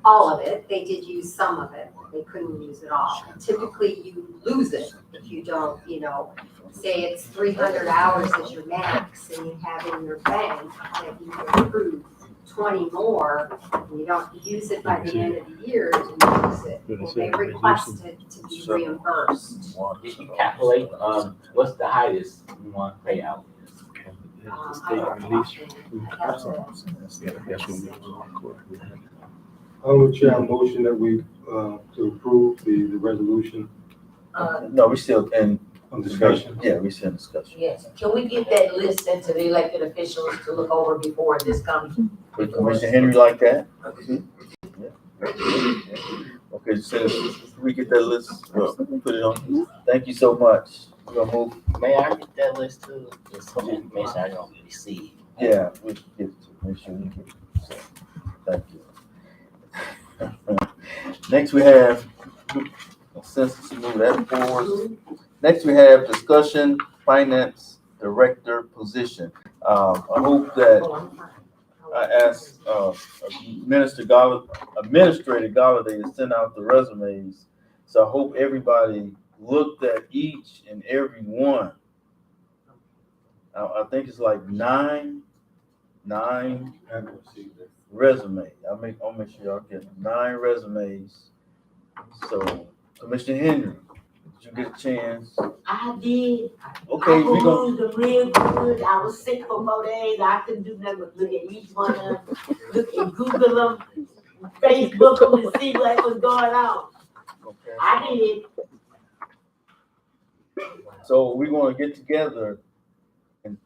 all of it, they did use some of it, they couldn't use it all. Typically, you lose it if you don't, say it's 300 hours is your max and you have in your bank that you can accrue 20 more, and you don't use it by the end of the year to use it. Well, they requested to be reimbursed. Did you calculate, what's the highest you want to pay out? Honorable Chair, I motion that we, to approve the resolution No, we still in of discussion. Yeah, we still in discussion. Yes, can we get that list sent to the elected officials to look over before this comes? Would Commissioner Henry like that? Okay, so we get that list, put it on. Thank you so much. We're gonna move. May I get that list too? Just some information I don't receive. Yeah, we can get it to, make sure we get it. So, thank you. Next we have census, move that forward. Next we have discussion finance director position. I hope that I asked Administrator Galladay to send out the resumes. So I hope everybody looked at each and every one. I think it's like nine resumes. I'll make sure y'all get 9 resumes. So Commissioner Henry, did you get a chance? I did. Okay, I we gonna. perused them real good. I was sick for more days. I couldn't do nothing but look at each one of them, look and Google them, Facebook them to see what was going on. Okay. I did. So we're gonna get together and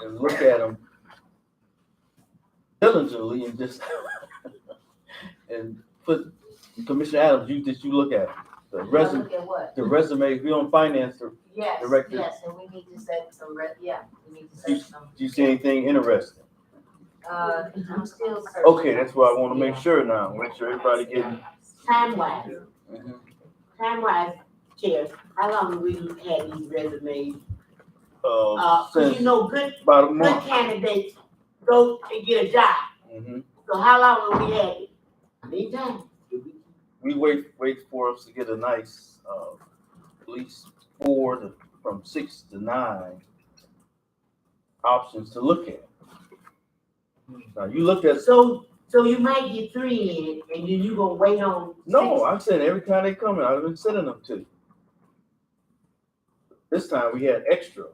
look at them diligently and just and put Commissioner Adams. Did you look at the resume? Look at what? The resume. We on finance. Yes, Director. yes, and we need to set some, we need to set some. Do you see anything interesting? I'm still searching. Okay, that's what I want to make sure now. Make sure everybody getting. Time-wise, Chair, how long have we had these resumes? Cause Since you know, good about a month. candidates go and get a job. Mm-hmm. So how long have we had it? Big time. We wait for us to get a nice, at least 4 from 6 to 9. options to look at. Now, you looked at, So you might get 3 in, and then you gonna wait on. no, I'm saying every time they come in, I've been sending them to you. This time we had extra.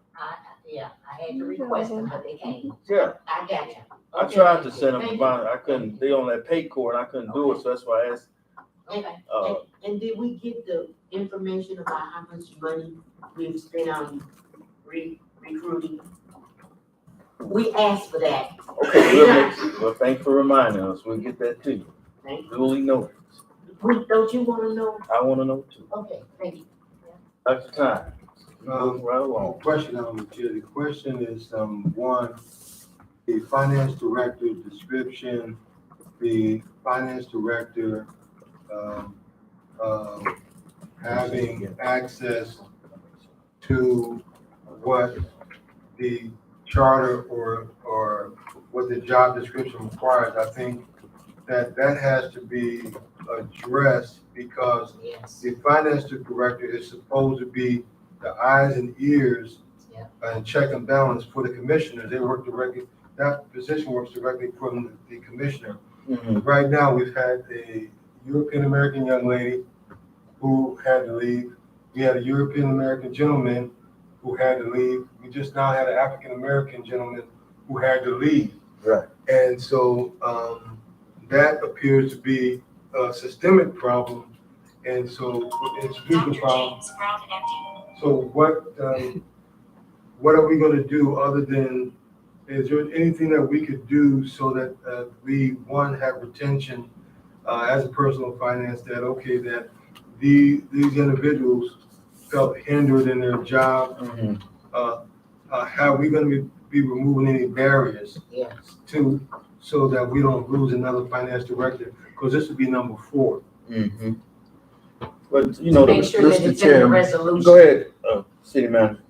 Yeah, I had to request them, but they came. Yeah, I got you. I tried to send them, but I couldn't, they on that pay cord, I couldn't do it, so that's why I asked. Okay. And did we get the information about how much money we've spent on recruiting? We asked for that. Okay, well, thanks for reminding us, we'll get that to you. Thank you. Duly noted. Don't you wanna know? I wanna know too. Okay, thank you. Dr. Time, moving right along. Question, Chair, the question is, one, the finance director description, the finance director, having access to what the charter or what the job description requires. I think that has to be addressed because Yes. the finance director is supposed to be the eyes and ears and check and balance for the commissioners. They work directly, that position works directly from the commissioner. Right now, we've had a European-American young lady who had to leave. We had a European-American gentleman who had to leave. We just now had an African-American gentleman who had to leave. Right. And so that appears to be a systemic problem. And so it's a legal problem. So what are we going to do other than, is there anything that we could do so that we, one, have retention as a personal finance that, okay, that these individuals felt hindered in their job? How are we going to be removing any barriers to, so that we don't lose another finance director? Because this would be number 4. But, you know, Make sure that Mr. it's in the Chairman, resolution. go ahead, city manager.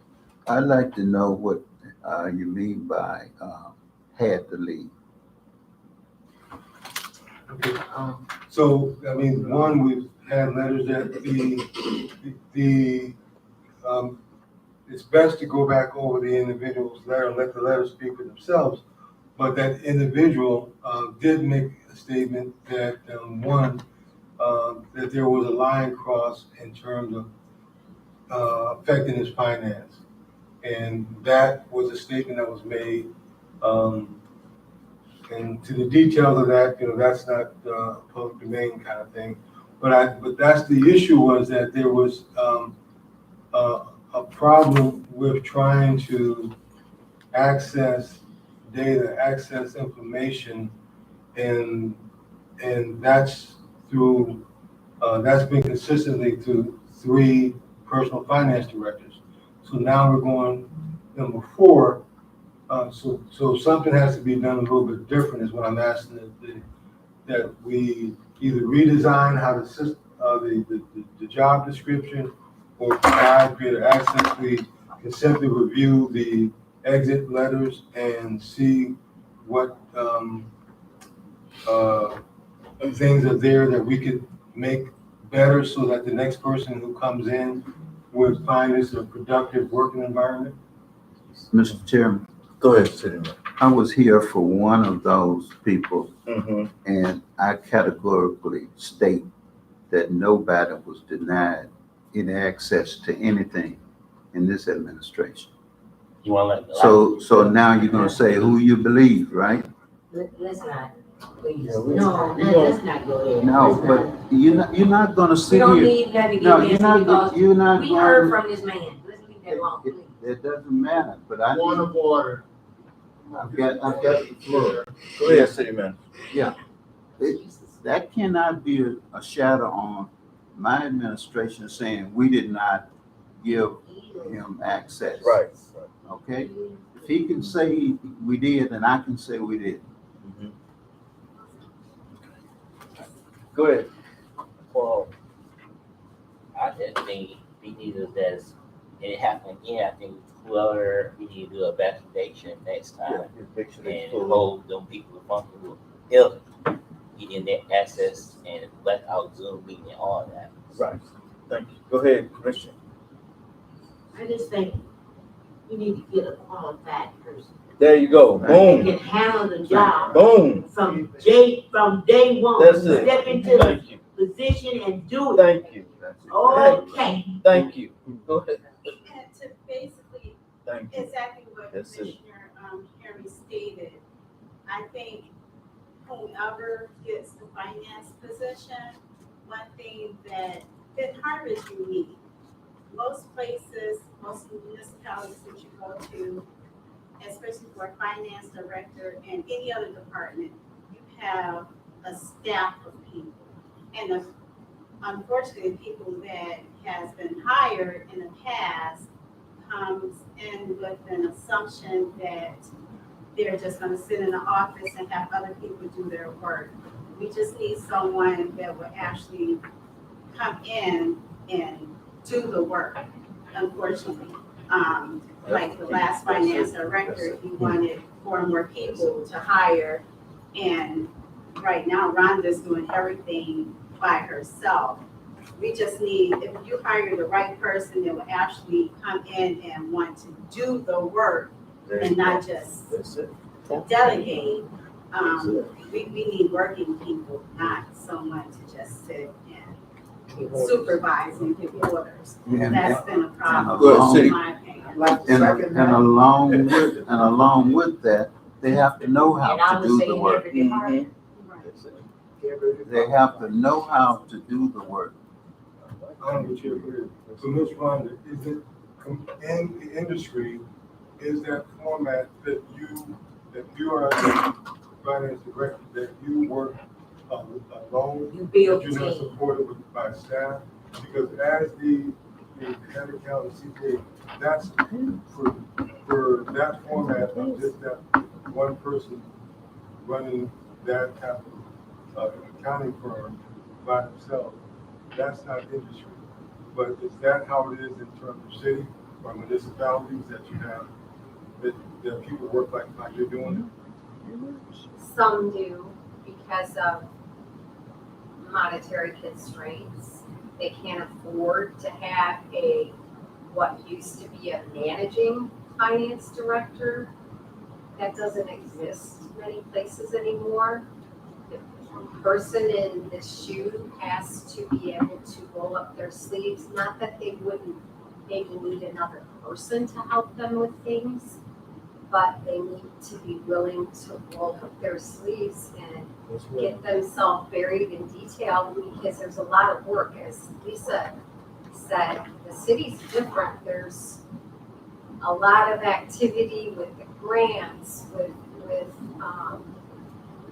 I'd like to know what you mean by had to leave. Okay. So, I mean, one, we've had letters that it's best to go back over the individual's letter and let the letter speak for themselves. But that individual did make a statement that, one, that there was a line crossed in terms of affecting his finance. And that was a statement that was made. And to the details of that, that's not public domain kind of thing. But that's the issue, was that there was a problem with trying to access data, access information, and that's through that's been consistently through 3 personal finance directors. So now we're going number 4. So something has to be done a little bit different, is what I'm asking, that we either redesign how the job description, or provide greater access. We can simply review the exit letters and see what things are there that we could make better, so that the next person who comes in would find this a productive working environment. Mr. Chairman. Go ahead, city manager. I was here for one of those people, and I categorically state that nobody was denied any access to anything in this administration. You want to let? So now you're gonna say who you believe, right? Let's not, please. No, let's not go there. No, but you're not gonna We sit don't here. need that to No, get you're into, not, because you're not we heard going, from this man. Let's leave that alone, please. it doesn't matter, but I Point need, of order. I've got the floor. Go ahead, city manager. Yeah, that cannot be a shadow on my administration saying we did not give him access. Right. Okay? If he can say we did, then I can say we did. Go ahead. Well, I just think we need to, that's, it happened again, I think whoever, we need to do a investigation next time and hold them people responsible if he didn't get access and let out Zoom meeting and all of that. Right. Thank you. Go ahead, Commissioner. I just think we need to get a qualified person There you go. They Boom. can handle the job Boom. from day one. That's it. Step into the Thank you. position and do it. Thank you. Okay. Thank you. Go ahead. And to basically, Thank you. exactly what That's it. Commissioner, Henry stated, I think whomever gets the finance position, one thing that Harvard is unique. Most places, most municipalities that you go to, especially for a finance director and any other department, you have a staff of people. And unfortunately, people that has been hired in the past comes in with an assumption that they're just gonna sit in the office and have other people do their work. We just need someone that will actually come in and do the work, unfortunately. Like the last finance director, he wanted 4 more people to hire. And right now Rhonda's doing everything by herself. We just need, if you hire the right person that will actually come in and want to do the work and not just That's it. delegate, we need working people, not someone to just sit and supervise and give orders. And- That's been a problem, Go ahead, City. in my opinion. And along with that, they have to know how And I to would do say the in work. every department. That's it. They have to know how to do the work. Honorable Chair, so Ms. Rhonda, is it, in the industry, is that format that you are the finance director, that you work alone? You build That you're not team. supported by staff? Because as the head accountant, CPA, that's for that format of just that one person running that type of accounting firm by himself, that's not industry. But is that how it is in terms of city or municipalities that you have, that people work like you're doing Some do because of monetary constraints. They can't afford to have what used to be a managing finance director. That doesn't exist many places anymore. The person in the shoe has to be able to roll up their sleeves, not that they wouldn't maybe need another person to help them with things, but they need to be willing to roll up their sleeves and get themselves buried in detail, because there's a lot of work. As Lisa said, the city's different. There's a lot of activity with the grants, with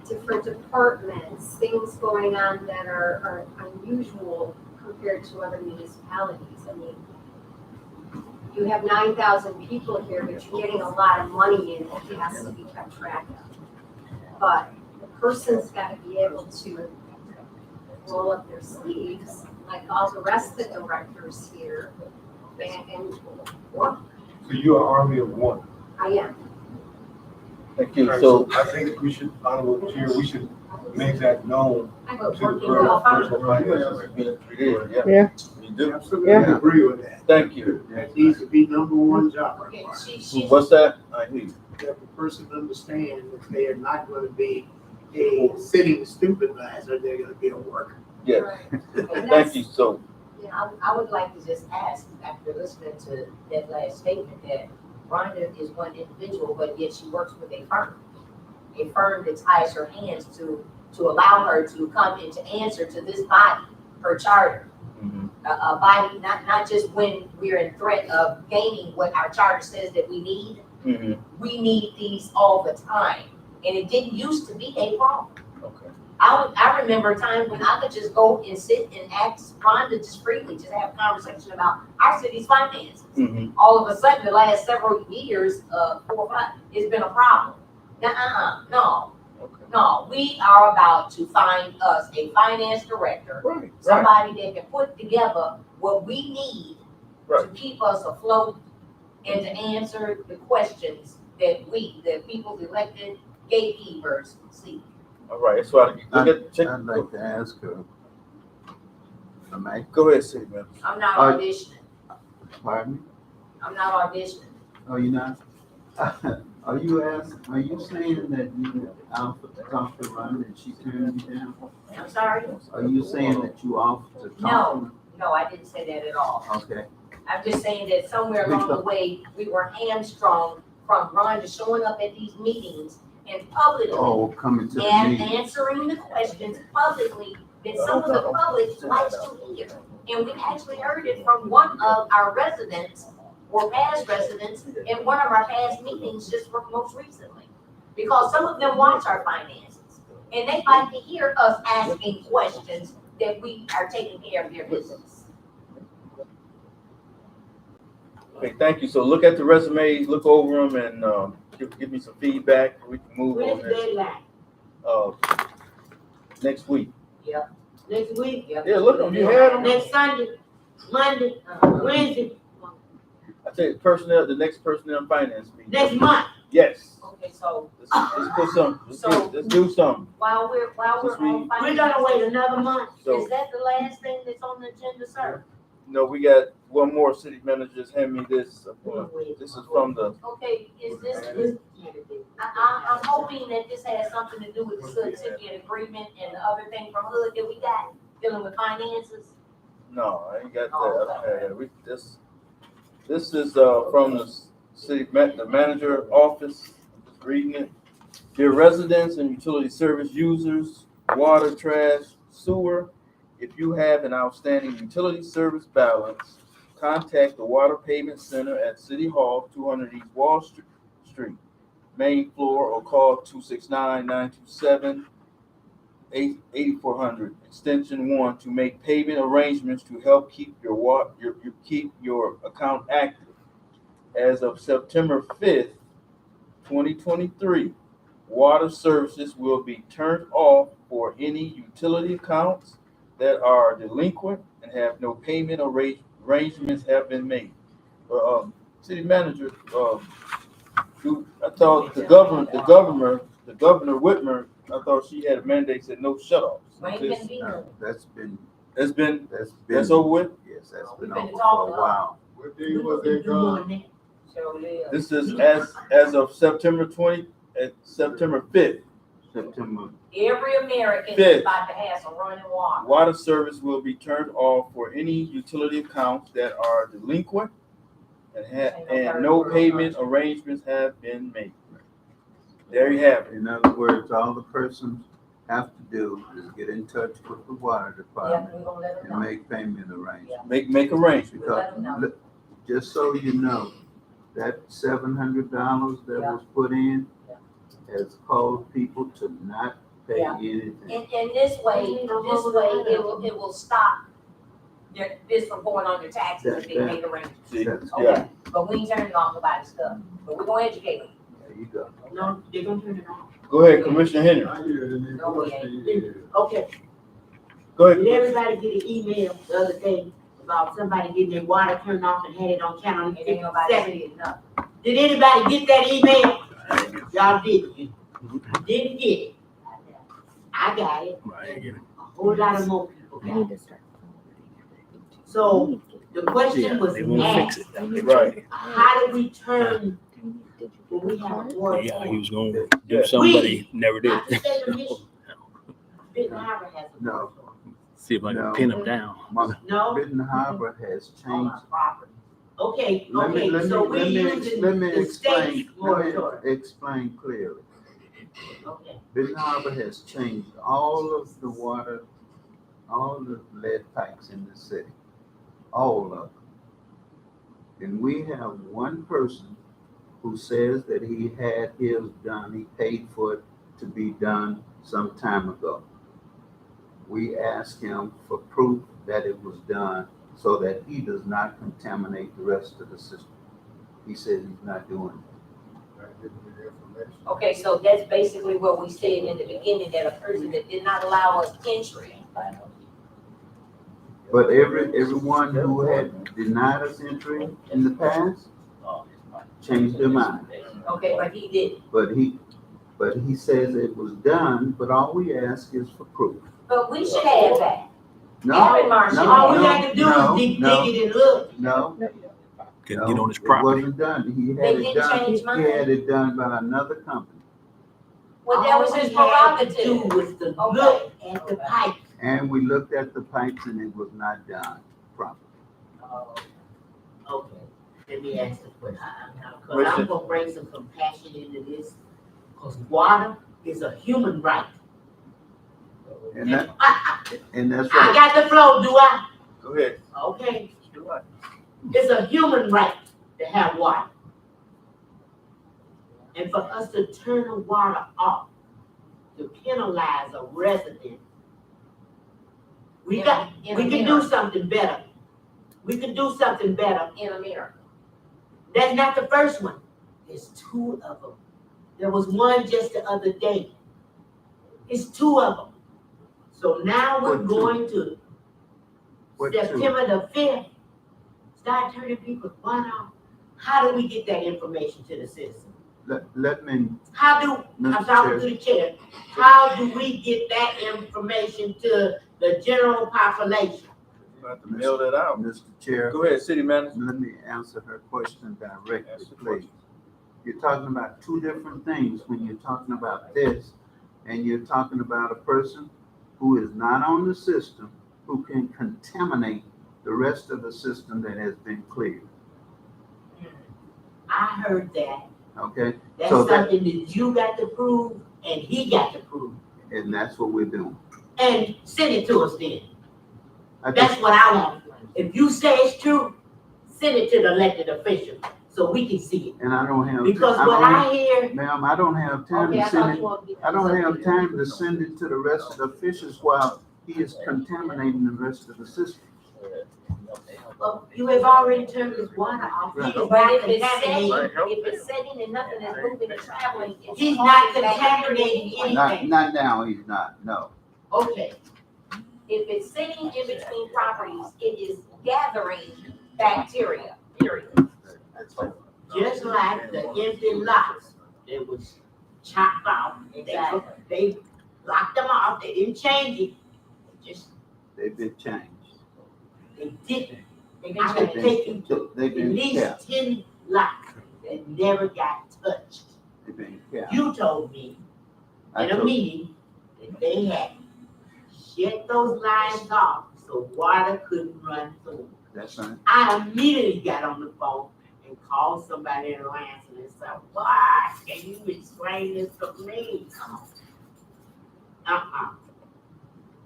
different departments, things going on that are unusual compared to other municipalities. I mean, you have 9,000 people here, but you're getting a lot of money in that has to be kept track of. But the person's got to be able to roll up their sleeves, like all the rest of the directors here, and work. So you're an army of one. I am. Thank you. Right, So, I think we should, Honorable Chair, we should make that known I'm to the working well. personal finance. yeah. Yeah. You do. Absolutely agree with that. Thank you. That needs to be number one job. Okay, she's What's that? I hear you. That the person understand that they are not going to be a sitting supervisor, they're going to be a worker. Yes. And Thank you. So, I would like to just ask, after listening to that last statement, that Rhonda is one individual, but yet she works with a firm that ties her hands to allow her to come and to answer to this body, her charter. A body, not just when we're in threat of gaining what our charter says that we need. We need these all the time, and it didn't used to be a problem. okay. I remember a time when I could just go and sit and ask Rhonda just freely, just have a conversation about our city's finances. All of a sudden, the last several years, 4 or 5, it's been a problem. No, we are about to find us a finance director, Right. somebody that can put together what we need to Right. keep us afloat and to answer the questions that we, the people's elected gatekeepers, seek. All right. So I'd like to ask her. Go ahead, City Manager. I'm not auditioning. Pardon me? I'm not auditioning. Oh, you're not? Are you saying that you offered to talk to Rhonda and she turned you down? I'm sorry? Are you saying that you offered to talk to her? No, I didn't say that at all. Okay, I'm just saying that somewhere along the way, we were hamstrung from Rhonda showing up at these meetings and publicly oh, coming to the and meeting. answering the questions publicly that some of the public likes to hear. And we actually heard it from one of our residents or past residents in one of our past meetings just most recently. Because some of them watch our finances and they like to hear us asking questions that we are taking care of their business. Okay, thank you. So look at the resumes, look over them, and give me some feedback. We can move When's on the this deadline? next week. Next week? Yeah, look them. You had them. Next Sunday, Monday, Wednesday, I tell you, personnel, the next personnel and finance meeting. next month. Yes. Okay, so Let's put some. Let's do something. while we're Since on We're gonna wait finances, another month. So, is that the last thing that's on the agenda, sir? no, we got one more. City manager just hand me this. This is from the. Okay, I'm hoping that this has something to do with the certificate agreement and the other thing from Hood that we got, dealing with finances. No, I ain't got that. Okay, this is from the manager office. I'm just reading it. Dear residents and utility service users, water, trash, sewer, if you have an outstanding utility service balance, contact the Water Payment Center at City Hall, 200 East Wall Street, main floor, or call 269-927-8400, extension 1, to make payment arrangements to help keep keep your account active. As of September 5th, 2023, water services will be turned off for any utility accounts that are delinquent and have no payment arrangements have been made. City manager, I thought the governor Whitmer, I thought she had a mandate that no shut-offs. That's over with? Yes, that's We've been been over for talking a while. What day was it, John? This is as of September 5th. September. Every American Fifth. is about to have some running water. Water service will be turned off for any utility accounts that are delinquent and no payment arrangements have been made. There you have it. In other words, all the persons have to do is get in touch with the water Yeah, department we're gonna let them and know. make payment arrangements. Make arrangements. We'll let them Because, know. look, just so you know, that $700 that Yeah. was put in Yeah. has caused people to not pay Yeah. anything. And this way, it will stop this from going on your taxes and being made arrangements. See? That's- Yeah. Okay, but we ain't turning off nobody's stuff, but we're gonna educate them. There you go. No, they're gonna turn it on. Go ahead, Commissioner Henry. I hear it, and No, we it. Okay, Go did ahead. everybody get an email the other day about somebody getting their water turned off and had it on channel And ain't nobody 57? said nothing. Did anybody get that email? Y'all didn't. Didn't get it. I got it. A whole lot of more people got it. So the question was asked, Right. how do we turn when we have a water? was gonna do something, but he never Not the state of Michigan. Benton Harbor has a No. water. See if I can pin 'em down. No? Benton Harbor has On my changed. property. Okay, Let me so we're using the state's moratorium. explain clearly. Okay, Benton Harbor has changed all of the water, all the lead pipes in the city, all of them. And we have one person who says that he had his done, he paid for it to be done some time ago. We asked him for proof that it was done so that he does not contaminate the rest of the system. He says he's not doing it. Okay, so that's basically what we said in the beginning, that a person that did not allow us entry. But everyone who had denied us entry in the past changed their mind. Okay, but he didn't. But he says it was done, but all we ask is for proof. But we should have that. No, Aaron Marshall, no, all we no, got to do no, is dig no, it and look. no. couldn't get on his It property. wasn't done. He They had it didn't done, change he mine? had it done by another company. Well, that was his prerogative. All we had to do was to Okay. look at the pipe. And we looked at the pipes and it was not done properly. Oh, okay, let me ask the question. Cause I'm gonna bring some compassion into this, cause water is a human right. And that, and that's I right. got the flow, do I? Go ahead. Okay. It's a human right to have water. And for us to turn the water off, to penalize a resident, we can do something better. We can do something better. In America. That's not the first one. There's two of them. There was one just the other day. It's two of them. So now we're What two? going to What two? September the 5th, start turning people's water off. How do we get that information to the citizens? Let me, How do, I'm Mr. talking Chair. to the chair, how do we get that information to the general population? You have to mail that out. Mr. Chair, Go ahead, city manager. let me answer her question directly, Ask the please. question. You're talking about two different things when you're talking about this, and you're talking about a person who is not on the system, who can contaminate the rest of the system that has been cleared, I heard that. okay? That's So that, something that you got to prove and he got to prove. and that's what we're doing. And send it to us then. I That's just, what I want. If you say it's true, send it to the elected officials so we can see it. and I don't have. Because I what don't- I hear, Ma'am, I don't have time Okay, to I send thought it, you wanted to get. I don't have time to send it to the rest of the officials while he is contaminating the rest of the system. well, you have already turned this water off. He is But not if it's contaminating. setting, if it's setting and nothing is moving and traveling, it's. He's not causing bacteria contaminating anyway. anything. Not now, he's not, no. Okay, If it's sitting in between properties, it is gathering bacteria, period. just like the empty lots that was chopped off. Exactly. They locked them off, they didn't change it. They just, They've been changed. they didn't. They I can can change. take you to They've at been least kept, 10 lots that never got touched. they've been kept. You told me I in a told- meeting that they had shut those lines off so water couldn't run through. That's right. I immediately got on the phone and called somebody in Lansing and said, "What? Can you explain this to me?"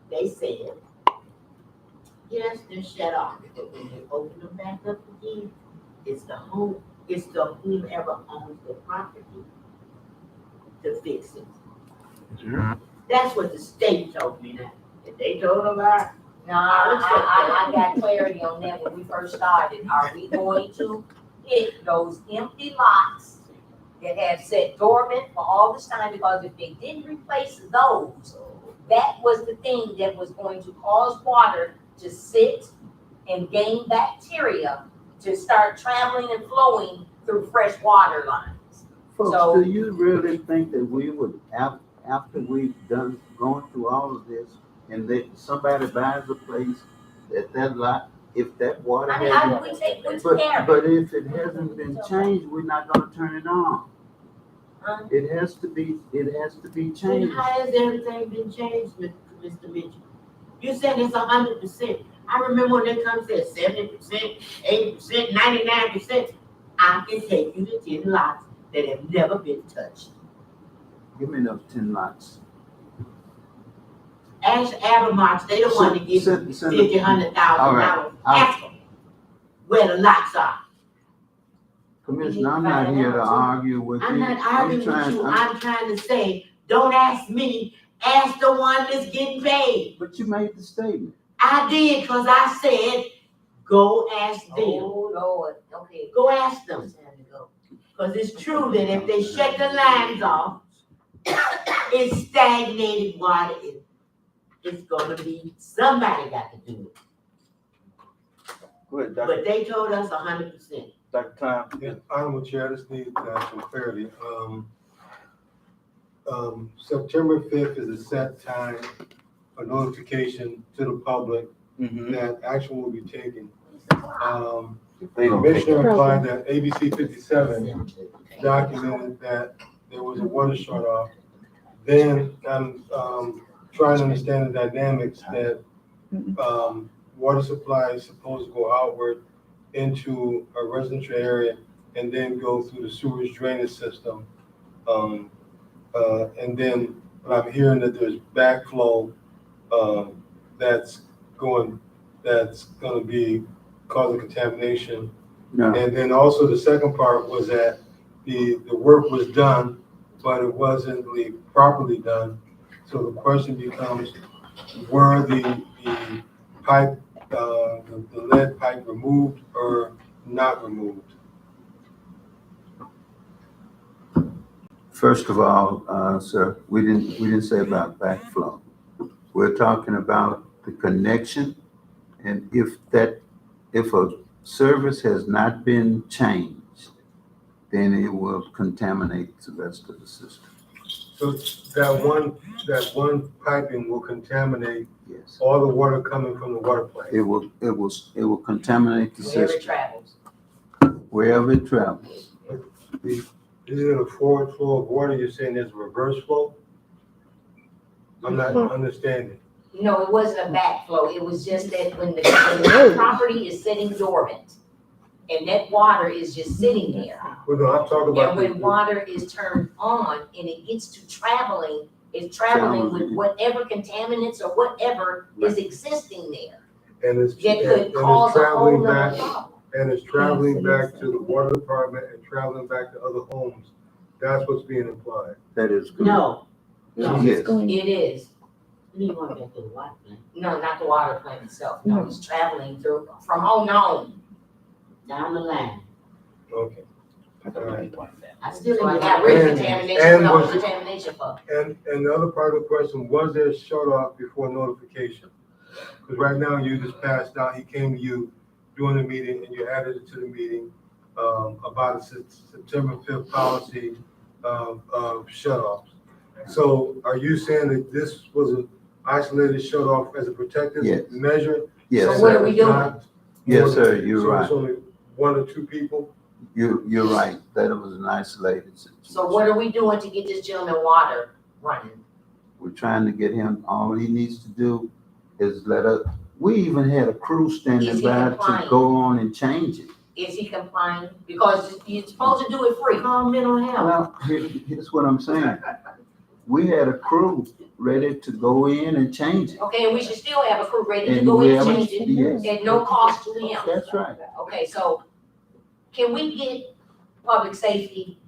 They said, yes, they're shut off, but when they open them back up again, it's the whomever owns the property to fix it. That's what the state told me now. If they told them that, No, I got clarity on that when we first started. Are we going to hit those empty lots that have sat dormant for all this time? Because if they didn't replace those, that was the thing that was going to cause water to sit and gain bacteria to start traveling and flowing through fresh water lines. Folks, So- do you really think that we would, after we've gone through all of this, and that somebody buys a place, that lot, if that water I mean, hasn't, we take care of it. but if it hasn't been changed, we're not gonna turn it on. Huh? It has to be then changed. how has everything been changed, Mr. Mitchell? You said it's 100%. I remember when they come said 70%, 80%, 99%. I can take you to 10 lots that have never been touched. Give me those 10 lots. Ask Abermarks, they don't want to give Send- you send- $50,000, $100,000. Ask them where the lots are. Commissioner, I'm not here to argue with you. I'm not arguing with you, I'm- I'm trying to say, don't ask me, ask the one that's getting paid. But you made the statement. I did, because I said, go ask them. Oh, Lord, okay. Go ask them. It's time to go. Because it's true that if they shut the lines off, it's stagnated water. It's gonna be, somebody got to do it. Go ahead, Dr. But they told us 100%. Dr. Time. Yeah, Honorable Chair, I just need some clarity. September 5th is a set time for notification to the public Mm-hmm. that action will be taken. They don't take Commissioner it. implied that ABC 57 documented that there was a water shut off. Then I'm trying to understand the dynamics that water supply is supposed to go outward into a residential area and then go through the sewage drainage system. And then I'm hearing that there's backflow that's going to be causing contamination. No, And then also the second part was that the work was done, but it wasn't really properly done. So the question becomes, were the pipe, the lead pipe removed or not removed? first of all, sir, we didn't say about backflow. We're talking about the connection, and if a service has not been changed, then it will contaminate the rest of the system. So that one piping will contaminate Yes, all the water coming from the water plant. it will contaminate the Wherever it system travels. wherever it travels. Is it a forward flow of water? You're saying there's a reverse flow? I'm not understanding. No, it wasn't a backflow. It was just that when the property is sitting dormant and that water is just sitting there. Well, no, I'm talking about. And when water is turned on and it gets to traveling, it's traveling with whatever contaminants or whatever is existing there. And it's, That and could it's cause a whole traveling nother back, problem. and it's traveling back to the water department and traveling back to other homes. That's what's being implied. That is good. No, Yes, It is. you want to get to the water plant, No, not the water plant itself. No, it's traveling through from home to home. down the line. Okay. All right. I still So I ain't got got rid of And- contamination, and what was was it- contamination for? And the other part of the question, was there a shut off before notification? Because right now you just passed out, he came to you during the meeting and you added it to the meeting about a September 5th policy of shut offs. So are you saying that this was an isolated shut off as a protective Yes. measure? yes, So what sir. are we doing? Not- Yes, sir, you're So right. it's only one or two people? You're right. That it was an isolated situation. So what are we doing to get this gentleman water running? We're trying to get him, all he needs to do is we even had a crew Is standing he by to complying? go on and change it. Is he complying? Because you're supposed to do it free. Call mental health. Well, here's what I'm saying. We had a crew ready to go in and change it. Okay, and we should still have a crew ready to And go in we and haven't- change it yes. at no cost to him. That's right. Okay, so can we get public safety,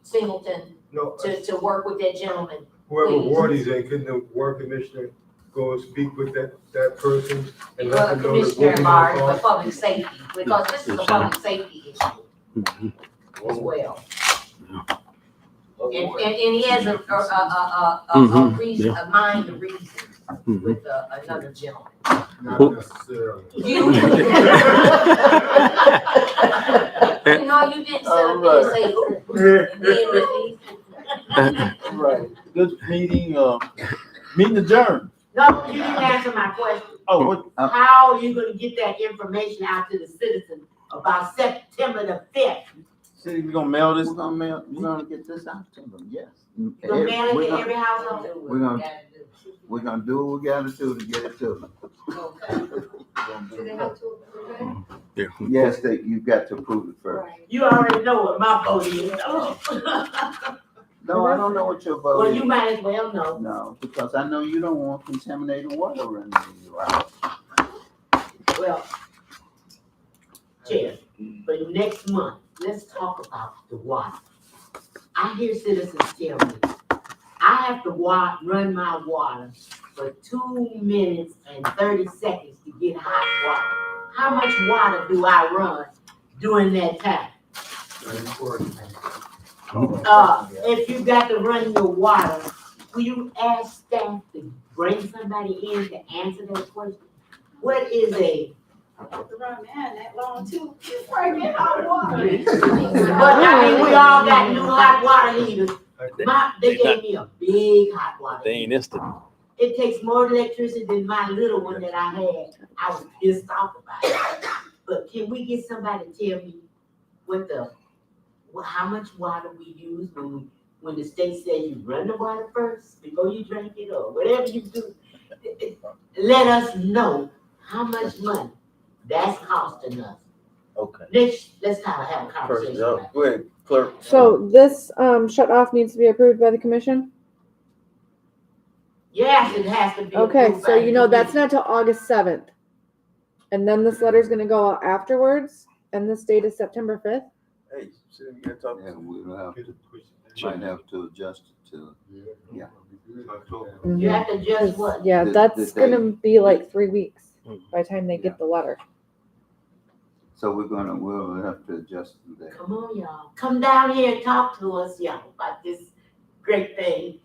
Singleton No, to work with that gentleman? whoever please? ward he's in, couldn't the ward commissioner go and speak with that person and let Well, them know that Commissioner what Barr, we for want? public safety, because this is a public safety issue as well. And he has a reason, a mind of reason with another gentleman. Not necessarily. You know, you didn't sit up there and say, ooh, and then with these. Right. Good meeting, meeting adjourned. No, you didn't answer my question. Oh, what, How are you gonna get that information out to the citizens about September the 5th? city, we gonna mail this? We're gonna get this out to them, yes. You gonna mail it We're to gonna- every household? We're gonna do what we gotta do to get it to them. Do they have to approve it? Yes, you got to approve it first. You already know what my vote is. though. No, I don't know what your vote Well, is. you might as well know. No, because I know you don't want contaminated water running in your house. Well, Chair, for next month, let's talk about the water. I hear citizens tell me, I have to run my water for 2 minutes and 30 seconds to get hot water. How much water do I run during that time? If you got to run your water, will you ask staff to bring somebody in to answer that question? What is a, I have to run man that long too, before I get hot water. but I mean, we all got new hot water heaters. They gave me a big hot water. They ain't instant. It takes more electricity than my little one that I had. I was pissed off about it. can we get somebody to tell me how much water we use when the state says you run the water first before you drink it or whatever you do? Let us know how much money that's costing us. Okay. Let's kind of have a conversation. about it. Go ahead, clerk. So this, shut off needs to be approved by the commission? Yes, it has to be. Okay, approved so by you the know, that's commission. not till August 7th. And then this letter's gonna go out afterwards, and this date is September 5th? Hey, so you gotta talk. Yeah, we'll have to, might have to adjust it to, yeah. You have to adjust what? Yeah, The- that's the gonna be like 3 weeks by the time they get the letter. So we'll have to adjust the date. Come on, y'all. Come down here and talk to us, y'all, about this great thing.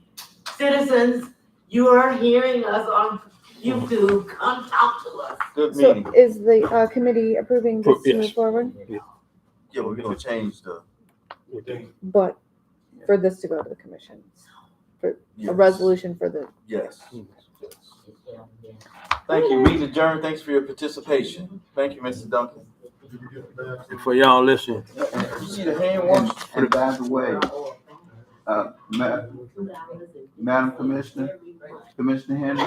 Citizens, you are hearing us on YouTube. Come talk to us. Good So meeting. is the committee approving this to Yes. move forward? Yeah, we're gonna change the. But for this to go to the commission, a Yes. resolution for the, Yes. Thank you. Meeting adjourned. Thanks for your participation. Thank you, Mr. Duncan. For y'all listening. You see the hand wash? And by the way, Madam Commissioner, Commissioner Henry,